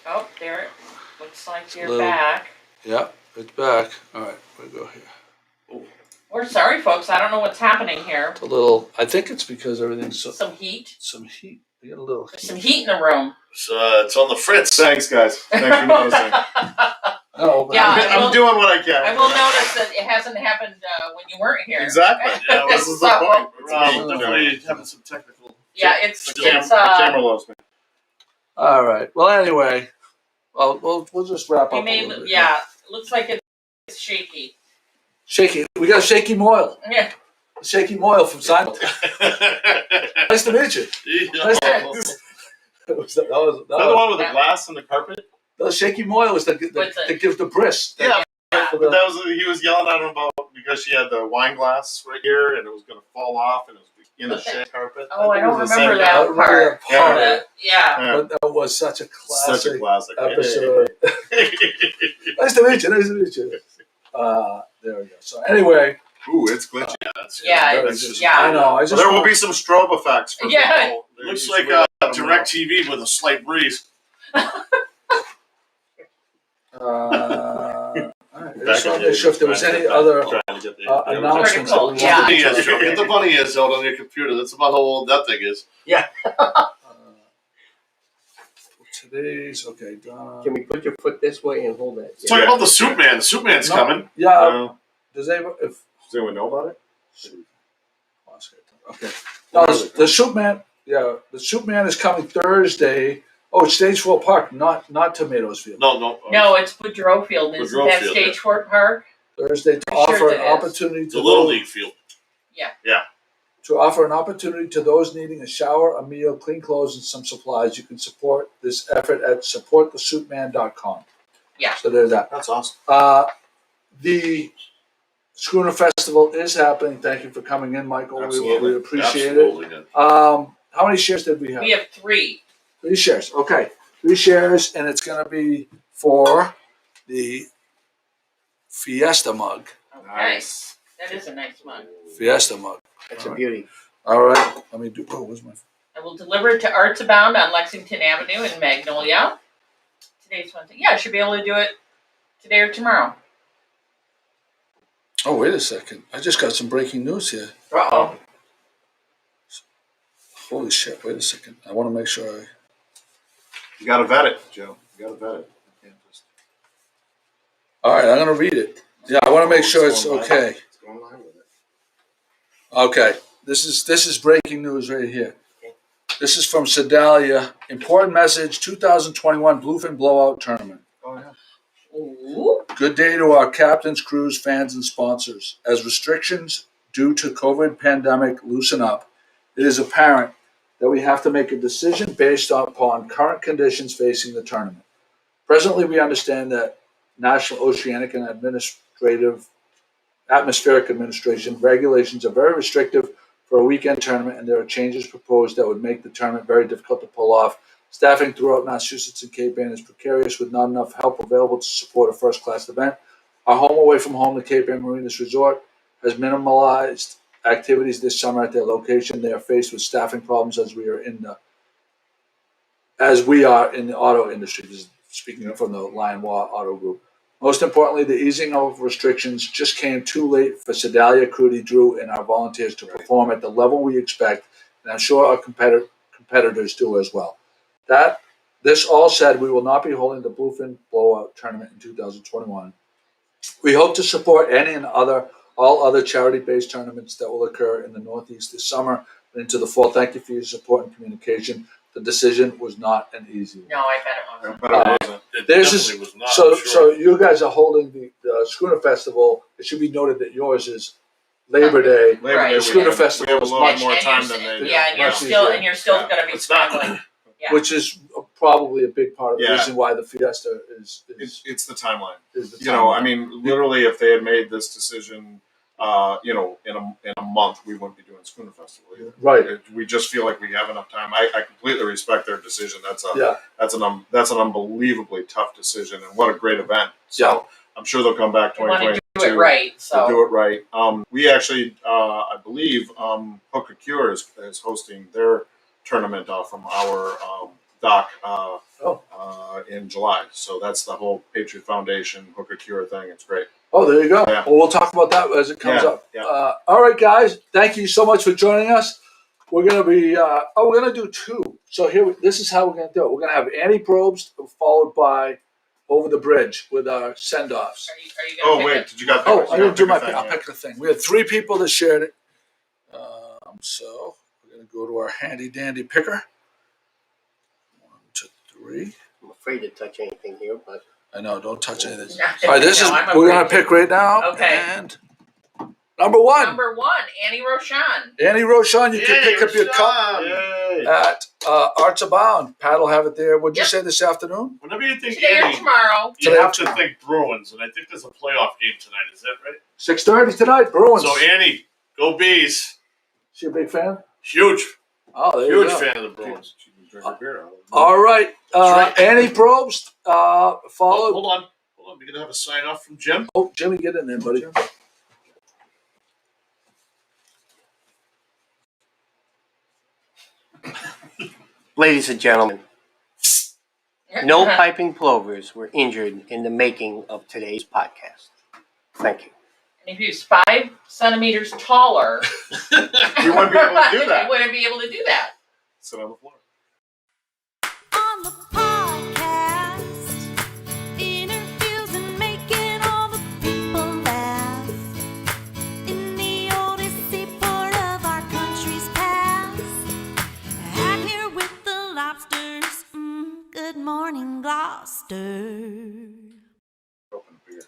Speaker 3: Oh, there it looks like you're
Speaker 2: little-
Speaker 3: back.
Speaker 2: Yep, it's back. All right, we go here.
Speaker 3: We're sorry, folks. I don't know what's happening here.
Speaker 2: It's a little. I think it's because everything's
Speaker 3: Some heat.
Speaker 2: some heat. We got a little.
Speaker 3: There's some heat in the room.
Speaker 4: It's on the fritz.
Speaker 6: Thanks, guys. Thanks for noticing.
Speaker 2: No, but
Speaker 3: Yeah.
Speaker 6: I'm doing what I can.
Speaker 3: I will notice that it hasn't happened when you weren't here.
Speaker 6: Exactly. Yeah, this is the
Speaker 3: So-
Speaker 6: point.
Speaker 4: Definitely having some technical.
Speaker 3: Yeah, it's
Speaker 6: The camera loves me.
Speaker 2: All right. Well, anyway, we'll just wrap
Speaker 3: we
Speaker 2: up.
Speaker 3: may,
Speaker 2: a little bit.
Speaker 3: yeah, it looks like it's shaky.
Speaker 2: Shaky. We got Shaky Moyle.
Speaker 3: Yeah.
Speaker 2: Shaky Moyle from Seinfeld. Nice to meet you. Nice to meet you. That was
Speaker 6: Is that the one with the glass and the carpet?
Speaker 2: the Shaky Moyle was the gives the bris.
Speaker 6: Yeah.
Speaker 2: For
Speaker 6: But
Speaker 2: the-
Speaker 6: he was yelling at him about because she had the wine glass right here and it was going to fall off and it was in the shade carpet.
Speaker 3: Oh, I
Speaker 6: think it
Speaker 3: don't
Speaker 6: was the
Speaker 3: remember
Speaker 6: same
Speaker 3: that
Speaker 6: guy.
Speaker 3: part.
Speaker 6: Yeah.
Speaker 3: Yeah.
Speaker 6: Yeah.
Speaker 2: But that was such a classic,
Speaker 6: Such a classic
Speaker 2: episode. Nice to meet you. Nice to meet you. There we go. So anyway,
Speaker 6: Ooh, it's glitchy.
Speaker 3: Yeah, yeah.
Speaker 2: I know. I just
Speaker 6: There will be some strobe effects. For
Speaker 3: Yeah.
Speaker 6: people.
Speaker 4: Looks
Speaker 6: You
Speaker 4: like
Speaker 6: should let them
Speaker 4: direct TV with a slight breeze.
Speaker 2: all right. I
Speaker 6: know.
Speaker 2: just want to make sure if there was any other announcements.
Speaker 3: Critical,
Speaker 2: that we
Speaker 3: yeah.
Speaker 2: wanted to
Speaker 4: Bunny is,
Speaker 2: talk
Speaker 4: get the bunny is out on your computer. That's about how old that thing is.
Speaker 2: Today's okay. Donna.
Speaker 5: Can we put your foot this way and hold that?
Speaker 4: Let's talk about the Soup Man. The Soup Man's
Speaker 2: No.
Speaker 4: coming.
Speaker 2: Yeah. Does anyone if
Speaker 6: Does anyone know about it?
Speaker 2: okay? No, the Soup Man. Yeah, the Soup Man is coming Thursday. Oh, it's Stage 4 Park, not Tomatoes Field.
Speaker 4: No.
Speaker 3: No, it's Boudreaux Field. Isn't
Speaker 4: Boudreaux
Speaker 3: that
Speaker 4: Field,
Speaker 3: Stage 4 Park?
Speaker 2: Thursday to
Speaker 3: I'm
Speaker 2: offer
Speaker 3: sure
Speaker 2: an
Speaker 3: that is.
Speaker 2: opportunity
Speaker 4: The
Speaker 2: to
Speaker 4: Little
Speaker 2: those,
Speaker 4: League field.
Speaker 2: to offer an opportunity to those needing a shower, a meal, clean clothes, and some supplies. You can support this effort at supportthesoupman.com.
Speaker 3: Yeah.
Speaker 2: So there's that.
Speaker 6: That's awesome.
Speaker 2: The Schooner Festival is happening. Thank you for coming in, Michael.
Speaker 6: Absolutely.
Speaker 2: We appreciate
Speaker 4: Absolutely. Good.
Speaker 2: it. How many shares did we have?
Speaker 3: We have 3.
Speaker 2: 3 shares. Okay. 3 shares, and it's going to be for the Fiesta mug.
Speaker 3: Okay.
Speaker 6: Nice.
Speaker 3: That is a nice mug.
Speaker 2: Fiesta mug.
Speaker 5: That's a beauty.
Speaker 2: All right. Let me do. Oh, where's my?
Speaker 3: I will deliver it to Arts Abound on Lexington Avenue in Magnolia. Today's Wednesday. Yeah, I should be able to do it today or tomorrow.
Speaker 2: Oh, wait a second. I just got some breaking news here.
Speaker 3: Uh-oh.
Speaker 2: Holy shit. Wait a second. I want to make sure I.
Speaker 6: You got to vet it, Joe. You got to vet it. You can't just-
Speaker 2: All right. I'm going to read it. Yeah, I want to make sure it's okay.
Speaker 6: It's going live with it.
Speaker 2: Okay. This is breaking news right here. This is from Sedalia. Important message: 2021 Bluefin Blowout Tournament.
Speaker 6: Oh, yeah.
Speaker 3: Ooh.
Speaker 2: Good day to our captains, crews, fans, and sponsors. As restrictions due to COVID pandemic loosen up, it is apparent that we have to make a decision based upon current conditions facing the tournament. Presently, we understand that National Oceanic and Atmospheric Administration regulations are very restrictive for a weekend tournament, and there are changes proposed that would make the tournament very difficult to pull off. Staffing throughout Massachusetts and Cape Ann is precarious with not enough help available to support a first-class event. Our home away from home, the Cape Ann Marinas Resort, has minimalized activities this summer at their location. They are faced with staffing problems as we are in the auto industry. This is speaking from the Lion Law Auto Group. Most importantly, the easing of restrictions just came too late for Sedalia, Crudy, Drew, and our volunteers to perform at the level we expect, and I'm sure our competitors do as well. This all said, we will not be holding the Bluefin Blowout Tournament in 2021. We hope to support any and all other charity-based tournaments that will occur in the Northeast this summer and into the fall. Thank you for your support and communication. The decision was not an easy one.
Speaker 3: No, I bet it wasn't.
Speaker 6: But it wasn't.
Speaker 4: It
Speaker 2: This
Speaker 4: definitely
Speaker 2: is
Speaker 4: was not.
Speaker 2: so.
Speaker 4: I'm sure.
Speaker 2: So you guys are holding the Schooner Festival. It should be noted that yours is Labor Day.
Speaker 6: Labor
Speaker 3: Right.
Speaker 6: Day,
Speaker 3: The
Speaker 2: Schooner
Speaker 6: we have
Speaker 2: Festival
Speaker 6: a
Speaker 2: is
Speaker 6: little
Speaker 2: much-
Speaker 6: bit more
Speaker 3: And
Speaker 6: time
Speaker 3: you're-
Speaker 6: than they do.
Speaker 3: Yeah, and you're
Speaker 2: Much
Speaker 3: still
Speaker 2: easier.
Speaker 3: and you're still
Speaker 6: Yeah.
Speaker 3: going to be
Speaker 4: It's not-
Speaker 3: struggling. Yeah.
Speaker 2: Which is probably a big part of the
Speaker 6: Yeah.
Speaker 2: reason why the Fiesta is
Speaker 6: It's the timeline.
Speaker 2: the
Speaker 6: You know,
Speaker 2: timeline.
Speaker 6: I mean, literally, if they had made this decision, you know, in a month, we wouldn't be doing Schooner Festival either.
Speaker 2: Right.
Speaker 6: We just feel like we have enough time. I completely respect their decision. That's an unbelievably tough decision, and what a great event. So
Speaker 2: Yeah.
Speaker 6: I'm sure they'll come back
Speaker 3: You want to
Speaker 6: 2022.
Speaker 3: do it right.
Speaker 6: They'll
Speaker 3: So
Speaker 6: do it right. We actually, I believe, Hook Cure is hosting their tournament from our doc
Speaker 2: Oh.
Speaker 6: in July. So that's the whole Patriot Foundation Hooker Cure thing. It's great.
Speaker 2: Oh, there you go.
Speaker 6: Yeah.
Speaker 2: Well, we'll talk about that as it comes
Speaker 6: Yeah,
Speaker 2: up.
Speaker 6: yeah.
Speaker 2: All right, guys. Thank you so much for joining us. We're going to be, we're going to do two. So this is how we're going to do it. We're going to have Annie Probst followed by Over the Bridge with our send-offs.
Speaker 3: Are you
Speaker 6: Oh,
Speaker 3: gonna
Speaker 6: wait.
Speaker 3: pick
Speaker 6: Did you got
Speaker 2: Oh, I didn't do my
Speaker 6: thing?
Speaker 2: I'll pick the thing. We had 3 people that shared it. So we're going to go to our handy-dandy picker. 1, 2, 3.
Speaker 5: I'm afraid to touch anything here, but
Speaker 2: I know, don't touch anything.
Speaker 3: No,
Speaker 2: All right, this
Speaker 3: no,
Speaker 2: is,
Speaker 3: I'm
Speaker 2: we're
Speaker 3: afraid
Speaker 2: going to pick right now.
Speaker 3: Okay.
Speaker 2: And number 1.
Speaker 3: Number 1, Annie Rochon.
Speaker 2: Annie Rochon, you can pick up your cup
Speaker 6: Yay.
Speaker 2: at Arts Abound. Pat will have it there. What'd you
Speaker 3: Yep.
Speaker 2: say this afternoon?
Speaker 4: Whenever you think
Speaker 3: Today or
Speaker 4: Annie,
Speaker 3: tomorrow.
Speaker 4: you
Speaker 2: Today
Speaker 4: have
Speaker 2: or
Speaker 4: to
Speaker 2: tomorrow.
Speaker 4: think Bruins, and I think there's a playoff game tonight. Is that right?
Speaker 2: 6:30 tonight, Bruins.
Speaker 4: So Annie, go Bees!
Speaker 2: She a big fan?
Speaker 4: Huge,
Speaker 2: Oh, there you
Speaker 4: huge
Speaker 2: go.
Speaker 4: fan of the Bruins.
Speaker 6: She can drink her beer.
Speaker 2: All right.
Speaker 4: That's right.
Speaker 2: Annie Probst, followed.
Speaker 4: Hold on. We're gonna have a sign off from Jim.
Speaker 2: Oh, Jimmy, get in there, buddy.
Speaker 5: ladies and gentlemen, no piping plovers were injured in the making of today's podcast. Thank you.
Speaker 3: And if he was 5 centimeters taller,
Speaker 6: You wouldn't be able to do
Speaker 3: I
Speaker 6: that.
Speaker 3: wouldn't be able to do that.
Speaker 6: Sit on the floor.
Speaker 9: On the podcast, interviews and making all the people laugh. In the Odyssey part of our country's past, I'm here with the lobsters. Good morning, Gloucester.
Speaker 6: Open beer.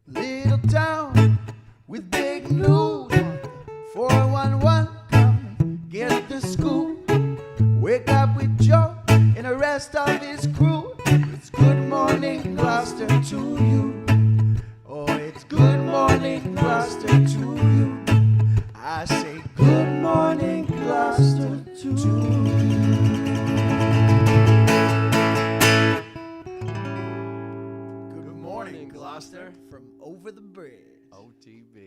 Speaker 10: Little town with big news. 411, come get the scoop. Wake up with Joe and the rest of his crew. It's good morning, Gloucester, to you. Oh, it's good morning, Gloucester, to you. I say good morning, Gloucester, to you. Good morning, Gloucester, from over the bridge. OTB.